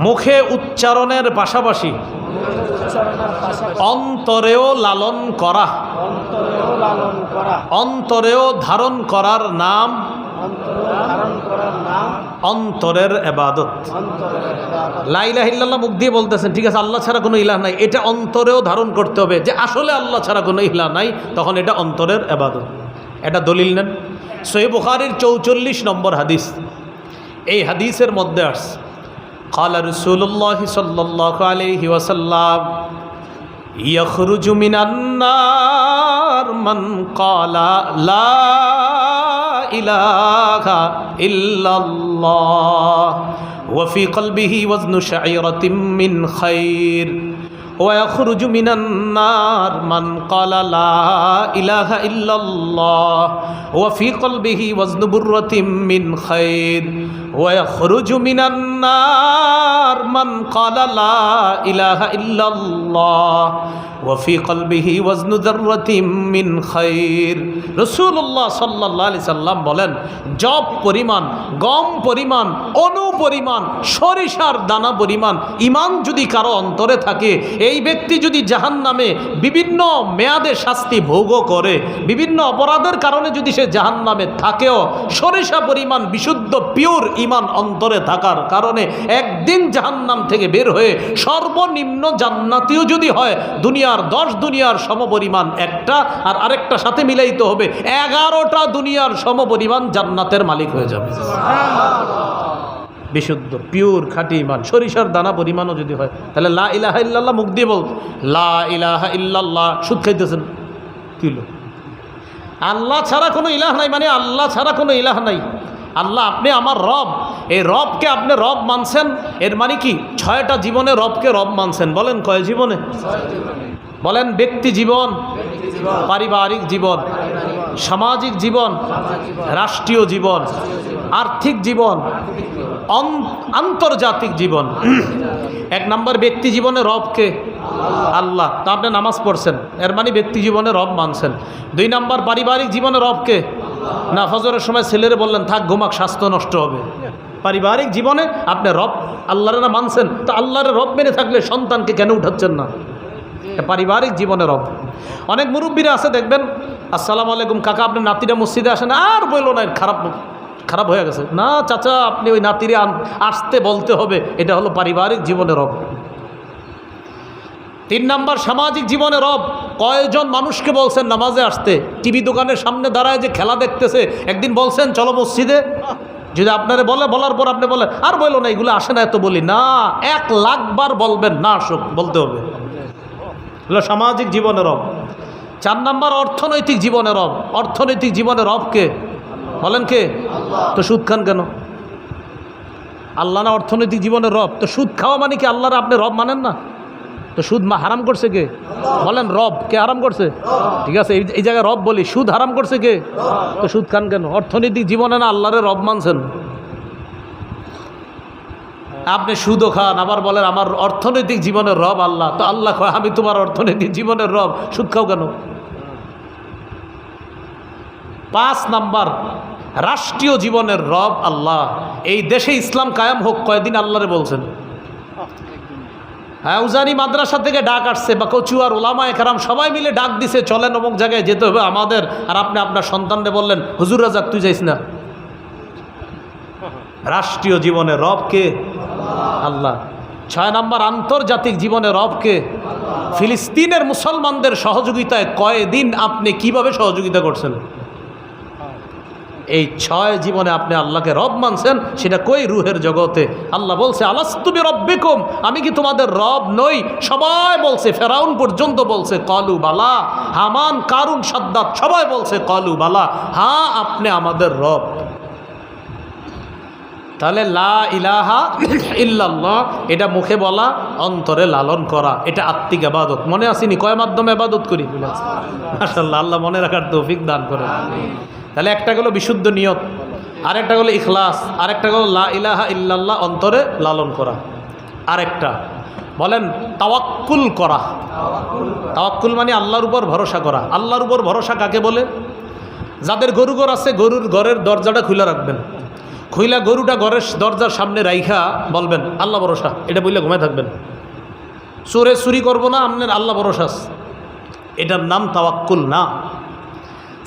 মুখে উচ্চারণের পাশাপাশি অন্তরেও লালন করা, অন্তরেও ধারণ করার নাম অন্তরের ইবাদত। লা ইলাহা ইল্লাল্লাহ মুখ দিয়ে বলতেছেন, ঠিক আছে, আল্লাহ ছাড়া কোনো ইলাহ নাই, এটা অন্তরেও ধারণ করতে হবে যে আসলে আল্লাহ ছাড়া কোনো ইলাহ নাই, তখন এটা অন্তরের ইবাদত। এটা দলিল নেন সহিহ বুখারীর 44 নম্বর হাদিস। এই হাদিসের মধ্যে আসছে ক্বালা রাসূলুল্লাহ সাল্লাল্লাহু আলাইহি ওয়াসাল্লাম ইয়াখরুজু মিনান নার মান ক্বালা লা ইলাহা ইল্লাল্লাহ ওয়া ফি কলবিহি ওয়াজনু শাঈরাতিন মিন খায়র ওয়া ইয়াখরুজু মিনান নার মান ক্বালা লা ইলাহা ইল্লাল্লাহ ওয়া ফি কলবিহি ওয়াজনু বুররাতিন মিন খায়র ওয়া ইয়াখরুজু মিনান নার মান ক্বালা লা ইলাহা ইল্লাল্লাহ ওয়া ফি কলবিহি ওয়াজনু যাররাতিন মিন খায়র। রাসূলুল্লাহ সাল্লাল্লাহু আলাইহি সাল্লাম বলেন, জব পরিমাণ, গম পরিমাণ, অনু পরিমাণ, সরিষার দানা পরিমাণ ঈমান যদি কারো অন্তরে থাকে, এই ব্যক্তি যদি জাহান্নামে বিভিন্ন মেয়াদে শাস্তি ভোগও করে, বিভিন্ন অপরাধের কারণে যদি সে জাহান্নামে থাকেও, সরিষা পরিমাণ বিশুদ্ধ পিওর ঈমান অন্তরে থাকার কারণে একদিন জাহান্নাম থেকে বের হয়ে সর্বনিম্ন জান্নাতীয় যদি হয়, দুনিয়ার 10 দুনিয়ার সমপরিমাণ একটা, আর আরেকটা সাথে মিলাইতে হবে 11টা দুনিয়ার সমপরিমাণ জান্নাতের মালিক হয়ে যাবে। বিশুদ্ধ পিওর খাঁটি ঈমান, সরিষার দানা পরিমাণও যদি হয়, তাহলে লা ইলাহা ইল্লাল্লাহ মুখ দিয়ে বল, লা ইলাহা ইল্লাল্লাহ। সুদ খাইতেছেন কি হলো? আল্লাহ ছাড়া কোনো ইলাহ নাই, মানে আল্লাহ ছাড়া কোনো ইলাহ নাই। আল্লাহ আপনি আমার রব, এই রবকে আপনি রব মানছেন, এর মানে কি 6টা জীবনে রবকে রব মানছেন। বলেন কয় জীবনে? বলেন ব্যক্তি জীবন, পারিবারিক জীবন, সামাজিক জীবন, রাষ্ট্রীয় জীবন, আর্থিক জীবন, আন্তর্জাতিক জীবন। 1 নম্বর ব্যক্তি জীবনে রবকে, আল্লাহ। তা আপনি নামাজ পড়ছেন, এর মানে ব্যক্তি জীবনে রব মানছেন। 2 নাম্বার, পারিবারিক জীবনে রবকে না। ফজরের সময় ছেলেরে বললেন থাক ঘুমাক, স্বাস্থ্য নষ্ট হবে। পারিবারিক জীবনে আপনি রব আল্লাহরে না মানছেন, তো আল্লাহরে রব মেনে থাকলে সন্তানকে কেন উঠাচ্ছেন না? পারিবারিক জীবনে রব। অনেক মুরব্বীরা আছে দেখবেন, আসসালামু আলাইকুম কাকা, আপনি নাতিরা মসজিদে আসেন, আর বললো না খারাপ হয়ে গেছে। না চাচা, আপনি ওই নাতিরে আসতে বলতে হবে। এটা হলো পারিবারিক জীবনে রব। 3 নাম্বার, সামাজিক জীবনে রব। কয়জন মানুষকে বলছেন নামাজে আসতে? টিভি দোকানের সামনে দাঁড়ায় যে খেলা দেখতেছে, একদিন বলছেন চলো মসজিদে? যদি আপনারে বলার পর আপনি বলেন আর বললো না, এগুলো আসে না, এত বলি না, 1 লাখ বার বলবেন না আসুক, বলতে হবে। এগুলো সামাজিক জীবনে রব। 4 নাম্বার, অর্থনৈতিক জীবনে রব। অর্থনৈতিক জীবনে রব কে? বলেন কে? তো সুদ খান কেন? আল্লাহ না অর্থনৈতিক জীবনের রব? তো সুদ খাওয়া মানে কি আল্লাহর আপনি রব মানেন না? তো সুদ হারাম করছে কে? বলেন রব কে হারাম করছে? ঠিক আছে, এই জায়গায় রব বলি, সুদ হারাম করছে কে? তো সুদ খান কেন? অর্থনৈতিক জীবনে না আল্লাহরে রব মানছেন? আপনি সুদও খান, আবার বলেন আমার অর্থনৈতিক জীবনের রব আল্লাহ। তো আল্লাহ কয় আমি তোমার অর্থনৈতিক জীবনের রব, সুদ খাও কেন? 5 নাম্বার, রাষ্ট্রীয় জীবনের রব আল্লাহ। এই দেশে ইসলাম কায়েম হোক, কয়দিন আল্লাহরে বলছেন? হ্যাঁ, উজানি মাদ্রাসা থেকে ডাক আসছে, বা কচুয়ার ওলামায়ে কেরাম সবাই মিলে ডাক দিছে, চলেন অমুক জায়গায় যেতে হবে আমাদের। আর আপনি আপনার সন্তানরে বললেন হুজুর রাজাক তুই যাইস না। রাষ্ট্রীয় জীবনে রব কে? আল্লাহ। 6 নাম্বার, আন্তর্জাতিক জীবনে রব কে? ফিলিস্তিনের মুসলমানদের সহযোগিতায় কয়দিন আপনি কিভাবে সহযোগিতা করছেন? এই 6 জীবনে আপনি আল্লাহকে রব মানছেন, সেটা কই? রুহের জগতে। আল্লাহ বলছে আলাস্তু বিরব্বিকুম, আমি কি তোমাদের রব নই? সবাই বলছে, ফেরাউন পর্যন্ত বলছে কলু বালা। হামান, কারুন, সাদ্দাত সবাই বলছে কলু বালা, হ্যাঁ আপনি আমাদের রব। তাহলে লা ইলাহা ইল্লাল্লাহ, এটা মুখে বলা, অন্তরে লালন করা, এটা আত্মিক ইবাদত। মনে আসেনি কয় মাধ্যমে ইবাদত করি? মাশাআল্লাহ, আল্লাহ মনে রাখার তৌফিক দান করেন। তাহলে একটা গেল বিশুদ্ধ নিয়ত, আরেকটা গেল ইখলাস, আরেকটা গেল লা ইলাহা ইল্লাল্লাহ, অন্তরে লালন করা। আরেকটা বলেন তাওয়াক্কুল করা। তাওয়াক্কুল মানে আল্লাহর উপর ভরসা করা। আল্লাহর উপর ভরসা কাকে বলে? যাদের গরু ঘর আছে, গরুর ঘরের দরজাটা খুলে রাখবেন, খুইলা গরুটা ঘরের দরজার সামনে রাইখা বলবেন আল্লাহ ভরসা, এটা বললে ঘুমায় থাকবেন। চুরি করবো না, আপনার আল্লাহ ভরসা, এটার নাম তাওয়াক্কুল না।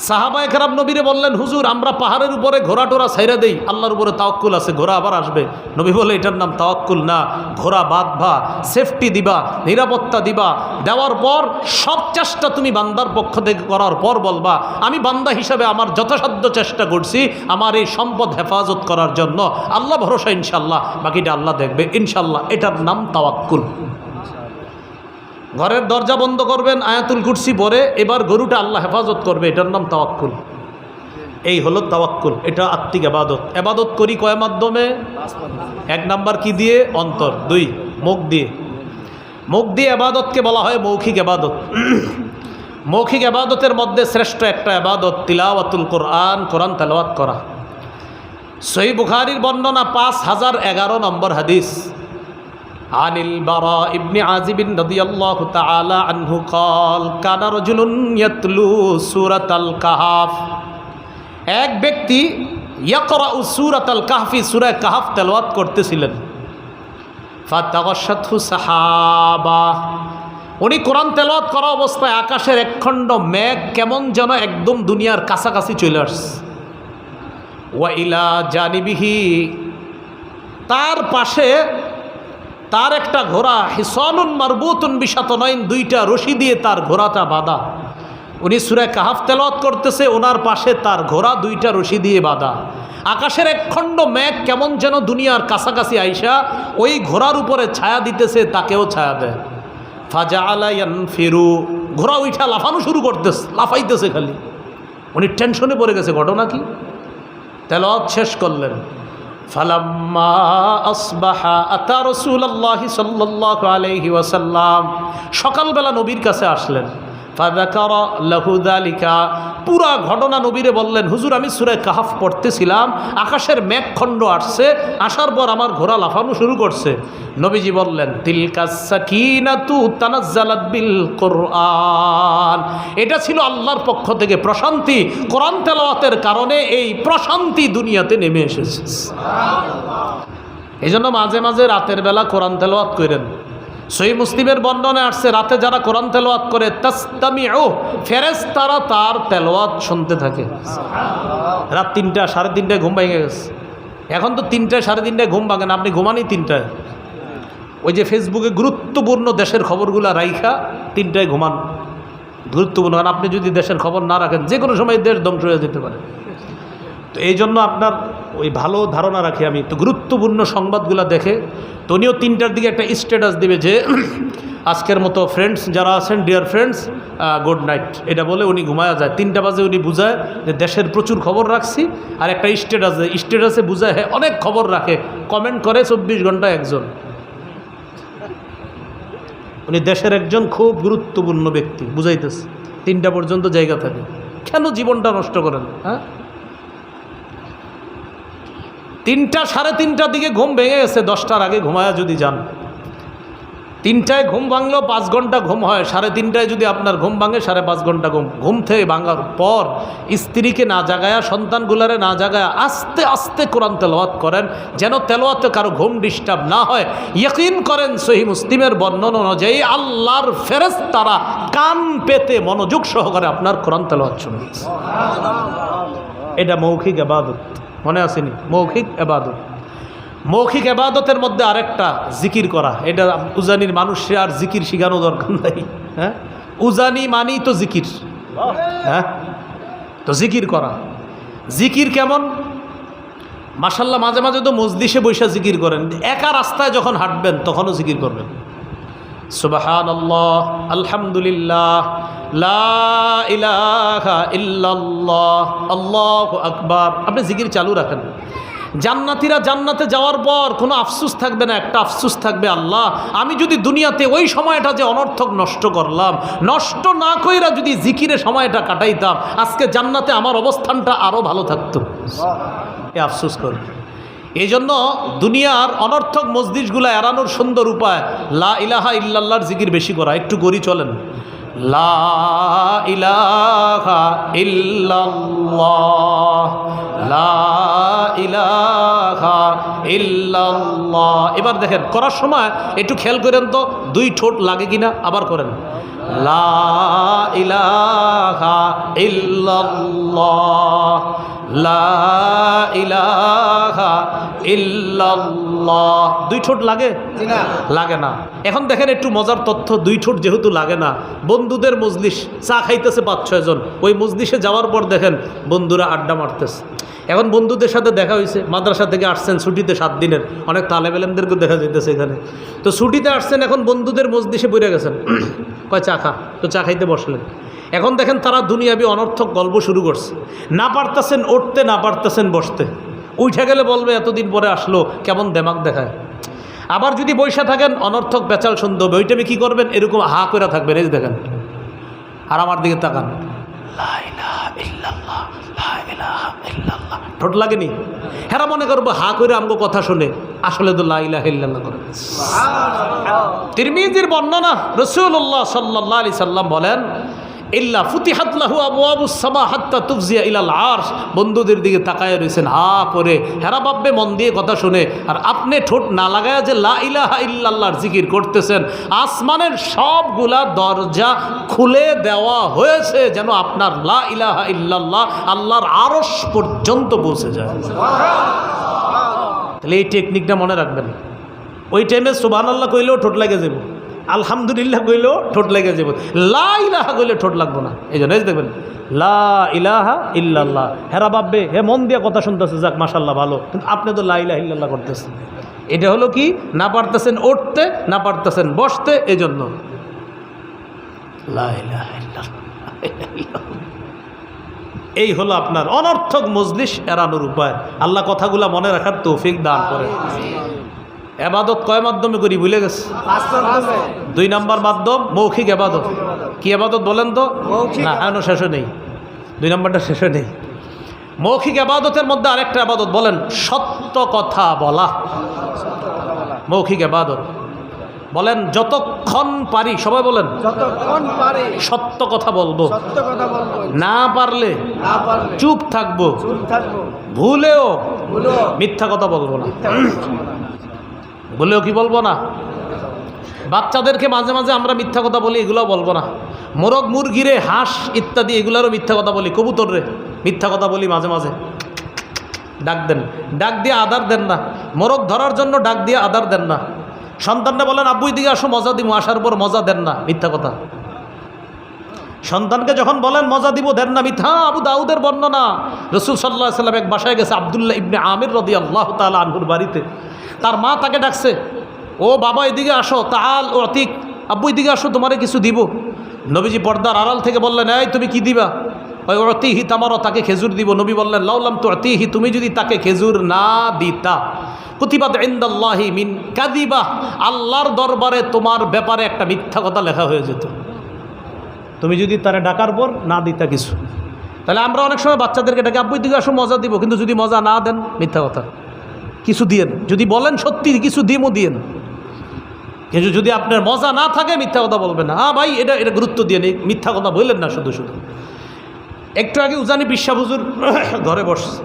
সাহাবায়ে কেরাম নবীরে বললেন হুজুর আমরা পাহাড়ের উপরে ঘোড়া টোরা ছাইরা দেই, আল্লাহর উপরে তাওয়াক্কুল আছে, ঘোড়া আবার আসবে। নবী বলে এটার নাম তাওয়াক্কুল না। ঘোড়া বাঁধবা, সেফটি দিবা, নিরাপত্তা দিবা, দেওয়ার পর সব চেষ্টা তুমি বান্দার পক্ষ থেকে করার পর বলবা আমি বান্দা হিসাবে আমার যথাসাধ্য চেষ্টা করছি আমার এই সম্পদ হেফাজত করার জন্য, আল্লাহ ভরসা ইনশাল্লাহ, বাকিটা আল্লাহ দেখবে ইনশাল্লাহ। এটার নাম তাওয়াক্কুল। ঘরের দরজা বন্ধ করবেন, আয়াতুল কুরসি পড়ে এবার গরুটা আল্লাহ হেফাজত করবে, এটার নাম তাওয়াক্কুল। এই হলো তাওয়াক্কুল, এটা আত্মিক ইবাদত। ইবাদত করি কয় মাধ্যমে? 1 নাম্বার কি দিয়ে? অন্তর। 2 মুখ দিয়ে। মুখ দিয়ে ইবাদতকে বলা হয় মৌখিক ইবাদত। মৌখিক ইবাদতের মধ্যে শ্রেষ্ঠ একটা ইবাদত তিলাওয়াতুল কোরআন, কোরআন তেলাওয়াত করা। সহিহ বুখারীর বর্ণনা 5011 নম্বর হাদিস। আনিল বারা ইবনে আজিব রাদিয়াল্লাহু তাআলা আনহু قال কানা রাজুলুন ইয়াতলু সূরাতাল কাহফ। এক ব্যক্তি ইয়াকরাউ সূরাতাল কাহফি, সূরা কাহফ তেলাওয়াত করতেছিলেন। ফাতাগাশাতহু সাহাবা, উনি কোরআন তেলাওয়াত করা অবস্থায় আকাশের একখণ্ড মেঘ কেমন যেন একদম দুনিয়ার কাছাকাছি চলে আসছে। ওয়া ইলা জানিবিহি, তার পাশে তার একটা ঘোড়া, হিসানুন মারবুতুন বিশাতনাইন, 2টা রশি দিয়ে তার ঘোড়াটা বাঁধা। উনি সূরা কাহফ তেলাওয়াত করতেছে, ওনার পাশে তার ঘোড়া 2টা রশি দিয়ে বাঁধা। আকাশের একখণ্ড মেঘ কেমন যেন দুনিয়ার কাছাকাছি আইসা ওই ঘোড়ার উপরে ছায়া দিতেছে, তাকেও ছায়া দেয়। ফাজাআলা ইয়ানফিরু, ঘোড়া উঠা লাফানো শুরু করতেছে, লাফাইতেছে খালি। উনি টেনশনে পড়ে গেছে, ঘটনা কি? তেলাওয়াত শেষ করলেন। ফালাম্মা আসবাহা আতা রাসূলুল্লাহি সাল্লাল্লাহু আলাইহি ওয়াসাল্লাম, সকালবেলা নবীর কাছে আসলেন। ফাযাকারা লাহু যালিকা। পুরা ঘটনা নবীরে বললেন, হুজুর আমি সূরা কাহফ পড়তেছিলাম, আকাশের মেঘখণ্ড আসছে, আসার পর আমার ঘোড়া লাফানো শুরু করছে। নবীজি বললেন, তিলকাস সাকিনাতু তানাজ্জালাত বিল কুরআন। এটা ছিল আল্লাহর পক্ষ থেকে প্রশান্তি, কোরআন তেলাওয়াতের কারণে এই প্রশান্তি দুনিয়াতে নেমে এসেছে। এই জন্য মাঝে মাঝে রাতের বেলা কোরআন তেলাওয়াত করেন। সহিহ মুসলিমের বর্ণনায় আসছে, রাতে যারা কোরআন তেলাওয়াত করে তাসতামিউ, ফেরেশতারা তার তেলাওয়াত শুনতে থাকে। রাত 3টা 3:30টায় ঘুম ভেঙে গেছে। এখন তো 3টা 3:30টায় ঘুম ভাঙে না, আপনি ঘুমানি 3টায়। ওই যে ফেসবুকে গুরুত্বপূর্ণ দেশের খবরগুলো রাইখা 3টায় ঘুমান, গুরুত্বপূর্ণ। কারণ আপনি যদি দেশের খবর না রাখেন যে কোনো সময় দেশ ধ্বংস হয়ে যেতে পারে। তো এই জন্য আপনার ওই ভালো ধারণা রাখি আমি, তো গুরুত্বপূর্ণ সংবাদগুলো দেখে তো উনিও 3টার দিকে একটা স্ট্যাটাস দেবে যে আজকের মতো ফ্রেন্ডস যারা আছেন, ডিয়ার ফ্রেন্ডস, গুড নাইট, এটা বলে উনি ঘুমায়া যায়। 3টা বাজে উনি বুঝায় যে দেশের প্রচুর খবর রাখছি, আর একটা স্ট্যাটাসে বুঝায় হ্যাঁ অনেক খবর রাখে, কমেন্ট করে 24 ঘন্টায় একজন। উনি দেশের একজন খুব গুরুত্বপূর্ণ ব্যক্তি, বুঝাইতেছে 3টা পর্যন্ত জায়গা থাকে। কেন জীবনটা নষ্ট করেন? হ্যাঁ, 3টা 3:30টার দিকে ঘুম ভেঙে গেছে, 10টার আগে ঘুমায়া যদি যান। 3টায় ঘুম ভাঙলেও 5 ঘন্টা ঘুম হয়, 3:30টায় যদি আপনার ঘুম ভাঙে 5.5 ঘন্টা ঘুম থেকে ভাঙার পর স্ত্রীকে না জাগায়া, সন্তানগুলারে না জাগায়া আস্তে আস্তে কোরআন তেলাওয়াত করেন, যেন তেলাওয়াতে কারো ঘুম ডিস্টার্ব না হয়। ইয়াকিন করেন সহিহ মুসলিমের বর্ণনা অনুযায়ী আল্লাহর ফেরেশতারা কান পেতে মনোযোগ সহকারে আপনার কোরআন তেলাওয়াত শুনবে। এটা মৌখিক ইবাদত, মনে আসেনি? মৌখিক ইবাদত। মৌখিক ইবাদতের মধ্যে আরেকটা জিকির করা। এটা উজানির মানুষে আর জিকির শিখানো দরকার নাই। হ্যাঁ, উজানি মানি তো জিকির। হ্যাঁ, তো জিকির করা। জিকির কেমন? মাশাল্লাহ, মাঝে মাঝে তো মজলিসে বৈশা জিকির করেন, একা রাস্তায় যখন হাঁটবেন তখনও জিকির করবেন। সুবহানাল্লাহ, আলহামদুলিল্লাহ, লা ইলাহা ইল্লাল্লাহ, আল্লাহু আকবার। আপনি জিকির চালু রাখেন। জান্নাতীরা জান্নাতে যাওয়ার পর কোনো আফসোস থাকবে না, একটা আফসোস থাকবে, আল্লাহ আমি যদি দুনিয়াতে ওই সময়টা যে অনর্থক নষ্ট করলাম, নষ্ট না কইরা যদি জিকিরে সময়টা কাটাইতাম, আজকে জান্নাতে আমার অবস্থানটা আরও ভালো থাকতো। এ আফসোস করবে। এই জন্য দুনিয়ার অনর্থক মজলিসগুলো এড়ানোর সুন্দর উপায় লা ইলাহা ইল্লাল্লাহর জিকির বেশি করা। একটু গড়ি চলেন, লা ইলাহা ইল্লাল্লাহ, লা ইলাহা ইল্লাল্লাহ। এবার দেখেন করার সময় একটু খেয়াল করেন তো 2 ঠোঁট লাগে কিনা। আবার করেন, লা ইলাহা ইল্লাল্লাহ, লা ইলাহা ইল্লাল্লাহ। 2 ঠোঁট লাগে? লাগে না। এখন দেখেন একটু মজার তথ্য, 2 ঠোঁট যেহেতু লাগে না, বন্ধুদের মজলিস, চা খাইতেছে 5-6 জন, ওই মজলিসে যাওয়ার পর দেখেন বন্ধুরা আড্ডা মারতেছে। এখন বন্ধুদের সাথে দেখা হয়েছে, মাদ্রাসা থেকে আসছেন ছুটিতে 7 দিনের, অনেক তালেব ইলমদেরকে দেখা যাইতেছে এখানে। তো ছুটিতে আসছেন, এখন বন্ধুদের মজলিসে বইরে গেছেন, কয় চা খা, তো চা খাইতে বসলেন। এখন দেখেন তারা দুনিয়াবি অনর্থক গল্প শুরু করছে, না পারতেছেন উঠতে, না পারতেছেন বসতে। উঠে গেলে বলবে এতদিন পরে আসলো, কেমন দেমাক দেখায়। আবার যদি বৈশা থাকেন অনর্থক পেঁচাল শুনতে হবে, ওই টাইমে কী করবেন? এরকম হা করে থাকবেন, এই দেখেন, আর আমার দিকে তাকান, লা ইলাহা ইল্লাল্লাহ, লা ইলাহা ইল্লাল্লাহ। ঠোঁট লাগেনি? হেরা মনে করবো হা করে আমগো কথা শুনে, আসলে তো লা ইলাহা ইল্লাল্লাহ করে। তিরমিজির বর্ণনা, রাসূলুল্লাহ সাল্লাল্লাহু আলাইহি সাল্লাম বলেন, ইল্লা ফুতিহাত লাহু আবওয়াবুস সামা হাত্তা তুফজিয়া ইলাল আরশ। বন্ধুদের দিকে তাকায় রয়েছেন হা করে, হেরা ভাববে মন দিয়ে কথা শুনে, আর আপনি ঠোঁট না লাগায় যে লা ইলাহা ইল্লাল্লাহর জিকির করতেছেন, আসমানের সবগুলা দরজা খুলে দেওয়া হয়েছে যেন আপনার লা ইলাহা ইল্লাল্লাহ আল্লাহর আরশ পর্যন্ত পৌঁছে যায়। তাহলে এই টেকনিকটা মনে রাখবেন। ওই টাইমে সুবহানাল্লাহ কইলেও ঠোঁট লাগে যাব, আলহামদুলিল্লাহ কইলেও ঠোঁট লেগে যাব, লা ইলাহা কইলে ঠোঁট লাগবো না। এই জন্য দেখবেন লা ইলাহা ইল্লাল্লাহ, হেরা ভাববে হে মন দিয়ে কথা শুনতেছে, যাক মাশাল্লাহ ভালো, কিন্তু আপনি তো লা ইলাহা ইল্লাল্লাহ করতেছেন। এটা হলো কি? না পারতেছেন উঠতে, না পারতেছেন বসতে, এই জন্য লা ইলাহা ইল্লাল্লাহ। এই হলো আপনার অনর্থক মজলিস এড়ানোর উপায়। আল্লাহ কথাগুলা মনে রাখার তৌফিক দান করে। এবাদত কয় মাধ্যমে করি ভুলে গেছে? 2 নম্বর মাধ্যম মৌখিক এবাদত। কি এবাদত বলেন তো? না, এখনো শেষে নেই, 2 নম্বরটা শেষে নেই। মৌখিক এবাদতের মধ্যে আরেকটা এবাদত বলেন, সত্য কথা বলা। মৌখিক এবাদত বলেন যতক্ষণ পারি, সবাই বলেন যতক্ষণ পারি সত্য কথা বলবো, সত্য কথা বলবো, না পারলে না পারলে চুপ থাকবো, চুপ থাকবো, ভুলেও ভুলো মিথ্যা কথা বলবো না। মিথ্যা কথা বলবো না। ভুলেও কি বলবো না? বাচ্চাদেরকে মাঝে মাঝে আমরা মিথ্যা কথা বলি, এগুলো বলবো না। মোরগ মুরগিরে হাঁস ইত্যাদি এগুলোরও মিথ্যা কথা বলি। কবুতর রে মিথ্যা কথা বলি মাঝে মাঝে। ডাক দেন, ডাক দিয়ে আদার দেন না। মোরগ ধরার জন্য ডাক দিয়ে আদার দেন না। সন্তানরা বলেন আব্বু এদিকে আসো মজা দিব, আসার পর মজা দেন না, মিথ্যা কথা। সন্তানকে যখন বলেন মজা দিব দেন না, মিথ্যা। আবু দাউদের বর্ণনা, রাসূল সাল্লাল্লাহু আলাইহি ওয়াসাল্লাম এক বাসায় গেছে, আব্দুল্লাহ ইবনে আমির রাদিয়াল্লাহু তাআলা আনহুর বাড়িতে। তার মা তাকে ডাকছে, ও বাবা এদিকে আসো, তাআল অতিক, আব্বু এদিকে আসো তোমারে কিছু দিব। নবীজি পর্দার আড়াল থেকে বললেন, এই তুমি কি দিবা? ওই অতিহি তামারও, তাকে খেজুর দিব। নবী বললেন, লাউলাম তো অতিহি, তুমি যদি তাকে খেজুর না দিতা, কুতিবাত ইনদাল্লাহি মিন কাযিবা, আল্লাহর দরবারে তোমার ব্যাপারে একটা মিথ্যা কথা লেখা হয়ে যেত, তুমি যদি তারে ডাকার পর না দিতা কিছু। তাহলে আমরা অনেক সময় বাচ্চাদেরকে ডাকে আব্বু দিকে আসো মজা দিব, কিন্তু যদি মজা না দেন মিথ্যা কথা, কিছু দিয়েন। যদি বলেন সত্যি কিছু দিমও দিয়েন, কিন্তু যদি আপনার মজা না থাকে মিথ্যা কথা বলবেন না। হ্যাঁ ভাই, এটা গুরুত্ব দিয়ে নেই, মিথ্যা কথা বললেন না শুধু শুধু। একটু আগে উজানি বিশ্বাস হুজুর ঘরে বসছে,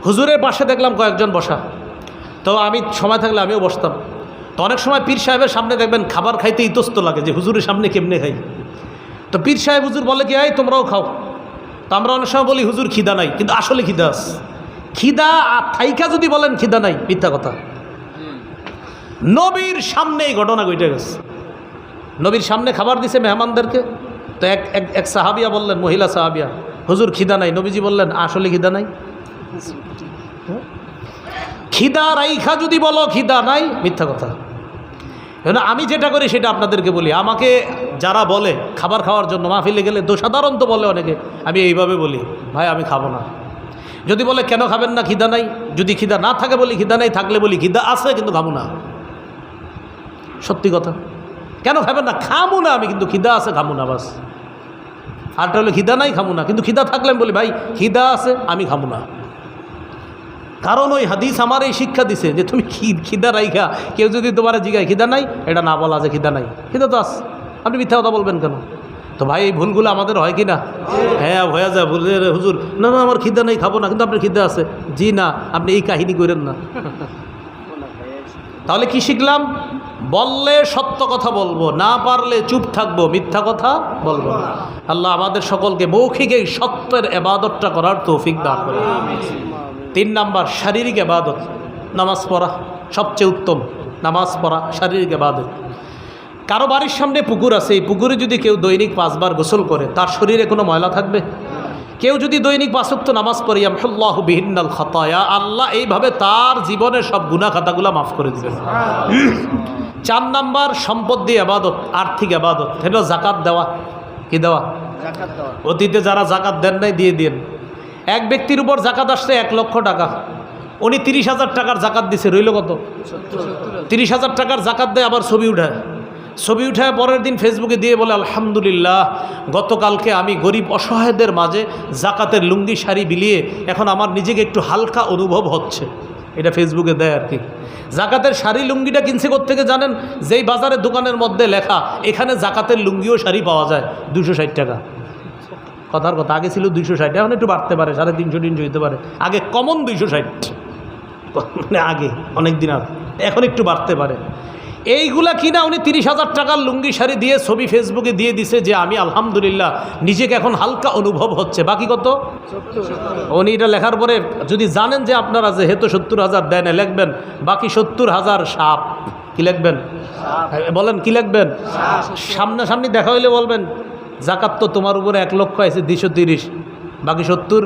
হুজুরের পাশে দেখলাম কয়েকজন বসা। তো আমি সময় থাকলে আমিও বসতাম। তো অনেক সময় পীর সাহেবের সামনে দেখবেন খাবার খাইতে ইতস্ত লাগে যে হুজুরের সামনে কেমনে খাই। তো পীর সাহেব হুজুর বলে কি, এই তোমরাও খাও। তো আমরা অনেক সময় বলি হুজুর খিদা নাই, কিন্তু আসলে খিদা আছে। খিদা থাইকা যদি বলেন খিদা নাই, মিথ্যা কথা। নবীর সামনে এই ঘটনা ঘটে গেছে, নবীর সামনে খাবার দিছে মেহমানদেরকে। তো এক সাহাবিয়া বললেন, মহিলা সাহাবিয়া, হুজুর খিদা নাই। নবীজি বললেন, আসলে খিদা নাই? খিদা রাইখা যদি বলো খিদা নাই, মিথ্যা কথা। আমি যেটা করি সেটা আপনাদেরকে বলি। আমাকে যারা বলে খাবার খাওয়ার জন্য মাহফিলে গেলে, সাধারণত বলে অনেকে, আমি এইভাবে বলি, ভাই আমি খাবো না। যদি বলে কেন খাবেন না, খিদা নাই। যদি খিদা না থাকে বলি খিদা নাই, থাকলে বলি খিদা আছে কিন্তু খাবো না। সত্যি কথা। কেন খাবেন না? খামু না আমি, কিন্তু খিদা আছে, খামু না, বাস। আরটা হলে খিদা নাই, খামু না, কিন্তু খিদা থাকলে আমি বলি ভাই খিদা আছে, আমি খামু না। কারণ ওই হাদিস আমার এই শিক্ষা দিছে যে তুমি খিদা রাইখা কেউ যদি তোমার জিগায় খিদা নাই, এটা না বলা যে খিদা নাই, খিদা তো আছে, আপনি মিথ্যা কথা বলবেন কেন? তো ভাই এই ভুলগুলো আমাদের হয় কি না? হ্যাঁ হয়ে যায় ভুল। হুজুর না না আমার খিদা নেই, খাবো না, কিন্তু আপনার খিদা আছে। জি না, আপনি এই কাহিনী করেন না। তাহলে কি শিখলাম? বললে সত্য কথা বলবো, না পারলে চুপ থাকবো, মিথ্যা কথা বলবো না। আল্লাহ আমাদের সকলকে মৌখিক এই সত্যের এবাদতটা করার তৌফিক দান করে। 3 নাম্বার শারীরিক এবাদত, নামাজ পড়া সবচেয়ে উত্তম। নামাজ পড়া শারীরিক এবাদত। কারো বাড়ির সামনে পুকুর আছে, এই পুকুরে যদি কেউ দৈনিক 5 বার গোসল করে, তার শরীরে কোনো ময়লা থাকবে? কেউ যদি দৈনিক 5 ওয়াক্ত নামাজ পড়ে, ইয়ামহুল্লাহু বিহিন্নাল খাতায়া, আল্লাহ এইভাবে তার জীবনের সব গুনাহ খাতাগুলো মাফ করে দিবেন। 4 নাম্বার সম্পদ দিয়ে এবাদত, আর্থিক এবাদত, হলো জাকাত দেওয়া। কি দেওয়া? জাকাত দেওয়া। অতীতে যারা জাকাত দেন নাই দিয়ে দিন। এক ব্যক্তির উপর জাকাত আসছে 1 লক্ষ টাকা, উনি 30,000 টাকার জাকাত দিছে, রইল কত? 30,000 টাকার জাকাত দেয়, আবার ছবি উঠায়। ছবি উঠায় পরের দিন ফেসবুকে দিয়ে বলে, আলহামদুলিল্লাহ গতকালকে আমি গরিব অসহায়দের মাঝে জাকাতের লুঙ্গি শাড়ি বিলিয়ে এখন আমার নিজেকে একটু হালকা অনুভব হচ্ছে। এটা ফেসবুকে দেয় আর কি। জাকাতের শাড়ি লুঙ্গিটা কিনছে কোত্থেকে জানেন? যেই বাজারের দোকানের মধ্যে লেখা এখানে জাকাতের লুঙ্গিও শাড়ি পাওয়া যায় 260 টাকা। কথার কথা, আগে ছিল 260, এখন একটু বাড়তে পারে, 350-300 হইতে পারে। আগে কমন 260, মানে আগে অনেক দিন আগে, এখন একটু বাড়তে পারে। এইগুলা কিনা উনি 30,000 টাকার লুঙ্গি শাড়ি দিয়ে ছবি ফেসবুকে দিয়ে দিছে যে আমি আলহামদুলিল্লাহ নিজেকে এখন হালকা অনুভব হচ্ছে। বাকি কত? উনি এটা লেখার পরে যদি জানেন যে আপনারা যেহেতু 70,000 দেন, লিখবেন বাকি 70,000 সাপ। কি লিখবেন? বলেন কি লিখবেন? সামনাসামনি দেখা হইলে বলবেন জাকাত তো তোমার উপরে 1 লক্ষ আছে 230, বাকি 70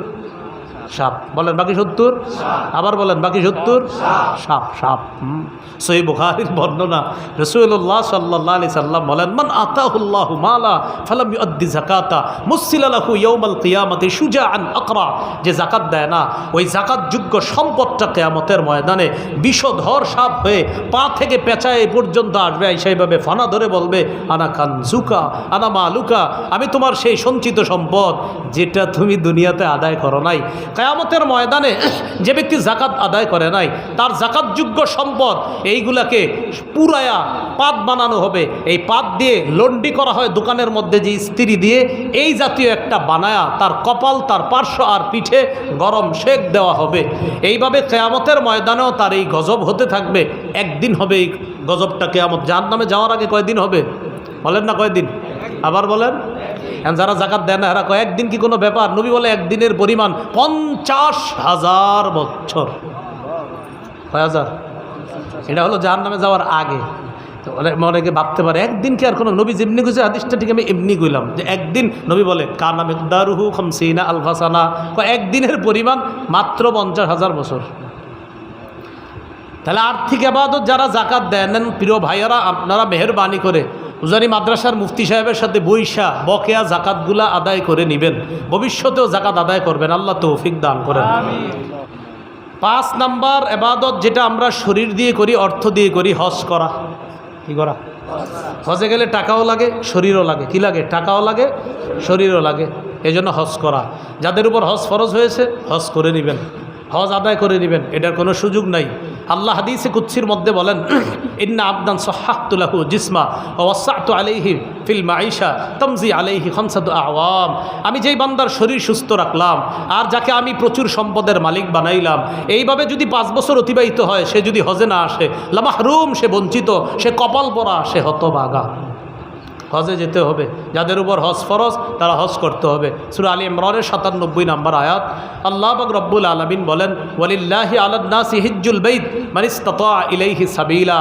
সাপ। বলেন বাকি 70, আবার বলেন বাকি 70, সাপ সাপ। সহিহ বুখারীর বর্ণনা, রাসূলুল্লাহ সাল্লাল্লাহু আলাইহি সাল্লাম বলেন, মান আতাহুল্লাহু মালা ফালাম ইউদ্দি যাকাতা মুসিলা লাহু ইয়াউমাল কিয়ামাতি শুজাআন আকরা। যে যাকাত দেয় না, ওই যাকাতযোগ্য সম্পদটা কিয়ামতের ময়দানে বিষধর সাপ হয়ে পা থেকে পেঁচায় এই পর্যন্ত আসবে, সেইভাবে ফানা ধরে বলবে, আনা কানজুকা আনা মালুকা, আমি তোমার সেই সঞ্চিত সম্পদ যেটা তুমি দুনিয়াতে আদায় করো নাই। কিয়ামতের ময়দানে যে ব্যক্তি যাকাত আদায় করে নাই, তার যাকাতযোগ্য সম্পদ এইগুলাকে পুরায়া পাত বানানো হবে। এই পাত দিয়ে লন্ডি করা হয় দোকানের মধ্যে, যে ইস্ত্রি দিয়ে এই জাতীয় একটা বানায়া তার কপাল, তার পার্শ্ব আর পিঠে গরম শেক দেওয়া হবে। এইভাবে কিয়ামতের ময়দানেও তার এই গজব হতে থাকবে। একদিন হবে এই গজবটা, কিয়ামত জাহান্নামে যাওয়ার আগে কয়দিন হবে বলেন না, কয়দিন? আবার বলেন। যারা যাকাত দেয় না এরা কয় একদিন কি কোনো ব্যাপার? নবী বলে একদিনের পরিমাণ 50,000 বছর। কয় হাজার? এটা হলো জাহান্নামে যাওয়ার আগে। তো অনেকে ভাবতে পারে একদিন কি আর কোনো, নবী যেমনি কইছে হাদিসটা ঠিক আমি এমনি কইলাম, যে একদিন নবী বলে কানা মিকদারুহু 50 আলফা সানা, একদিনের পরিমাণ মাত্র 50,000 বছর। তাহলে আর্থিক ইবাদত যারা যাকাত দেন, প্রিয় ভাইয়ারা, আপনারা মেহেরবানি করে উজানি মাদ্রাসার মুফতি সাহেবের সাথে বৈশা বকেয়া জাকাতগুলা আদায় করে নেবেন, ভবিষ্যতেও জাকাত আদায় করবেন। আল্লাহ তৌফিক দান করেন। 5 নাম্বার ইবাদত যেটা আমরা শরীর দিয়ে করি, অর্থ দিয়ে করি, হজ করা। কি করা? হজে গেলে টাকাও লাগে, শরীরও লাগে। কি লাগে? টাকাও লাগে, শরীরও লাগে। এই জন্য হজ করা। যাদের উপর হজ ফরজ হয়েছে হজ করে নেবেন, হজ আদায় করে নেবেন, এটার কোনো সুযোগ নাই। আল্লাহ হাদিসে কুদসির মধ্যে বলেন, ইন্না আবদান সাহহাতু লাহু জিসমা ওয়া ওয়াসাতু আলাইহি ফিল মাঈশা তামজি আলাইহি খামসাতু আওয়াম। আমি যেই বান্দার শরীর সুস্থ রাখলাম আর যাকে আমি প্রচুর সম্পদের মালিক বানাইলাম, এইভাবে যদি 5 বছর অতিবাহিত হয়, সে যদি হজে না আসে, লামাহরুম, সে বঞ্চিত, সে কপাল পরা, সে হতভাগা। হজে যেতে হবে। যাদের উপর হজ ফরজ তারা হজ করতে হবে। সূরা আলী ইমরানের 97 নম্বর আয়াত, আল্লাহ পাক রব্বুল আলামিন বলেন, ওয়ালিল্লাহি আলান নাসি হিজ্জুল বাইত মান ইসতাতা ইলাইহি সাবিলা।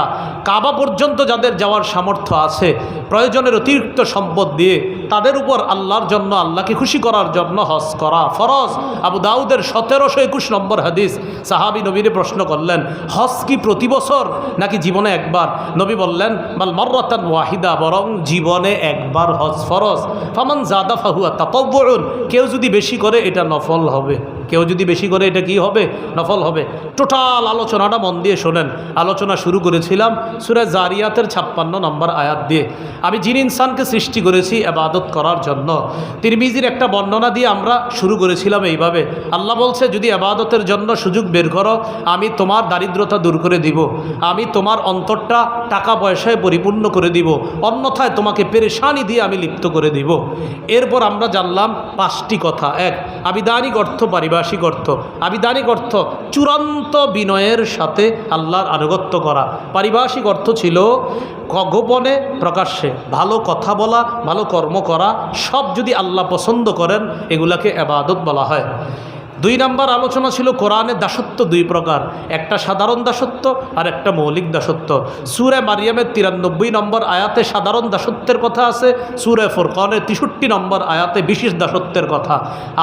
কাবা পর্যন্ত যাদের যাওয়ার সামর্থ্য আছে, প্রয়োজনের অতিরিক্ত সম্পদ দিয়ে তাদের উপর আল্লাহর জন্য, আল্লাহকে খুশি করার জন্য হজ করা ফরজ। আবু দাউদের 1721 নম্বর হাদিস, সাহাবী নবীরে প্রশ্ন করলেন, হজ কি প্রতি বছর নাকি জীবনে একবার? নবী বললেন, বাল মাররাতান ওয়াহিদা, বরং জীবনে একবার হজ ফরজ। ফামান জাদা ফাহুয়া তাতাওউন, কেউ যদি বেশি করে এটা নফল হবে। কেউ যদি বেশি করে এটা কি হবে? নফল হবে। টোটাল আলোচনাটা মন দিয়ে শোনেন। আলোচনা শুরু করেছিলাম সূরা জারিয়াতের 56 নম্বর আয়াত দিয়ে। আমি জিন ইনসানকে সৃষ্টি করেছি ইবাদত করার জন্য। তিরমিজির একটা বর্ণনা দিয়ে আমরা শুরু করেছিলাম এইভাবে, আল্লাহ বলছে, যদি ইবাদতের জন্য সুযোগ বের করো, আমি তোমার দারিদ্রতা দূর করে দিব, আমি তোমার অন্তরটা টাকা পয়সায় পরিপূর্ণ করে দিব, অন্যথায় তোমাকে পেরেশানি দিয়ে আমি লিপ্ত করে দিব। এরপর আমরা জানলাম 5টি কথা। 1, আবিধানিক অর্থ, পারিভাষিক অর্থ। আবিধানিক অর্থ চূড়ান্ত বিনয়ের সাথে আল্লাহর আনুগত্য করা। পারিভাষিক অর্থ ছিল গোপনে প্রকাশ্যে ভালো কথা বলা, ভালো কর্ম করা, সব যদি আল্লাহ পছন্দ করেন এগুলাকে ইবাদত বলা হয়। 2 নম্বর আলোচনা ছিল কোরআনের দাসত্ব 2 প্রকার, একটা সাধারণ দাসত্ব আর একটা মৌলিক দাসত্ব। সূরা মারিয়ামের 93 নম্বর আয়াতে সাধারণ দাসত্বের কথা আছে, সূরা ফুরকানের 63 নম্বর আয়াতে বিশেষ দাসত্বের কথা।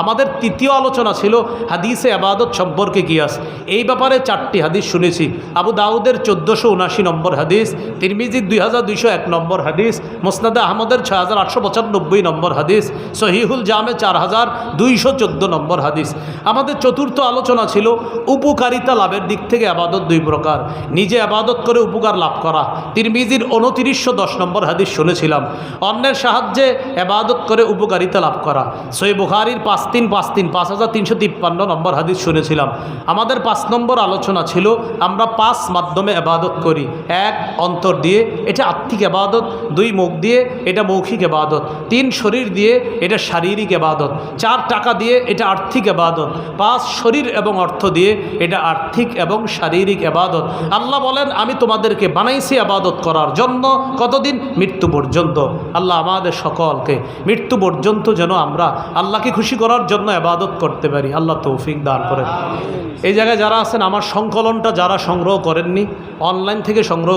আমাদের 3য় আলোচনা ছিল হাদিসে ইবাদত সম্পর্কে কিয়াস। এই ব্যাপারে 4টি হাদিস শুনেছি। আবু দাউদের 1479 নম্বর হাদিস, তিরমিজির 2201 নম্বর হাদিস, মুসনাদে আহমদের 6895 নম্বর হাদিস, সহিহুল জামে 4214 নম্বর হাদিস। আমাদের 4র্থ আলোচনা ছিল উপকারিতা লাভের দিক থেকে ইবাদত 2 প্রকার। নিজে ইবাদত করে উপকার লাভ করা, তিরমিজির 2910 নম্বর হাদিস শুনেছিলাম। অন্যের সাহায্যে ইবাদত করে উপকারিতা লাভ করা, সহিহ বুখারীর 5353 নম্বর হাদিস শুনেছিলাম। আমাদের 5 নম্বর আলোচনা ছিল আমরা 5 মাধ্যমে ইবাদত করি। 1, অন্তর দিয়ে, এটা আত্মিক ইবাদত। 2, মুখ দিয়ে, এটা মৌখিক ইবাদত। 3, শরীর দিয়ে, এটা শারীরিক ইবাদত। 4, টাকা দিয়ে, এটা আর্থিক ইবাদত। 5, শরীর এবং অর্থ দিয়ে, এটা আর্থিক এবং শারীরিক ইবাদত। আল্লাহ বলেন, আমি তোমাদেরকে বানাইছি ইবাদত করার জন্য। কতদিন? মৃত্যু পর্যন্ত। আল্লাহ আমাদের সকলকে মৃত্যু পর্যন্ত যেন আমরা আল্লাহকে খুশি করার জন্য ইবাদত করতে পারি। আল্লাহ তৌফিক দান করেন। এই জায়গায় যারা আছেন, আমার সংকলনটা যারা সংগ্রহ করেননি, অনলাইন থেকে সংগ্রহ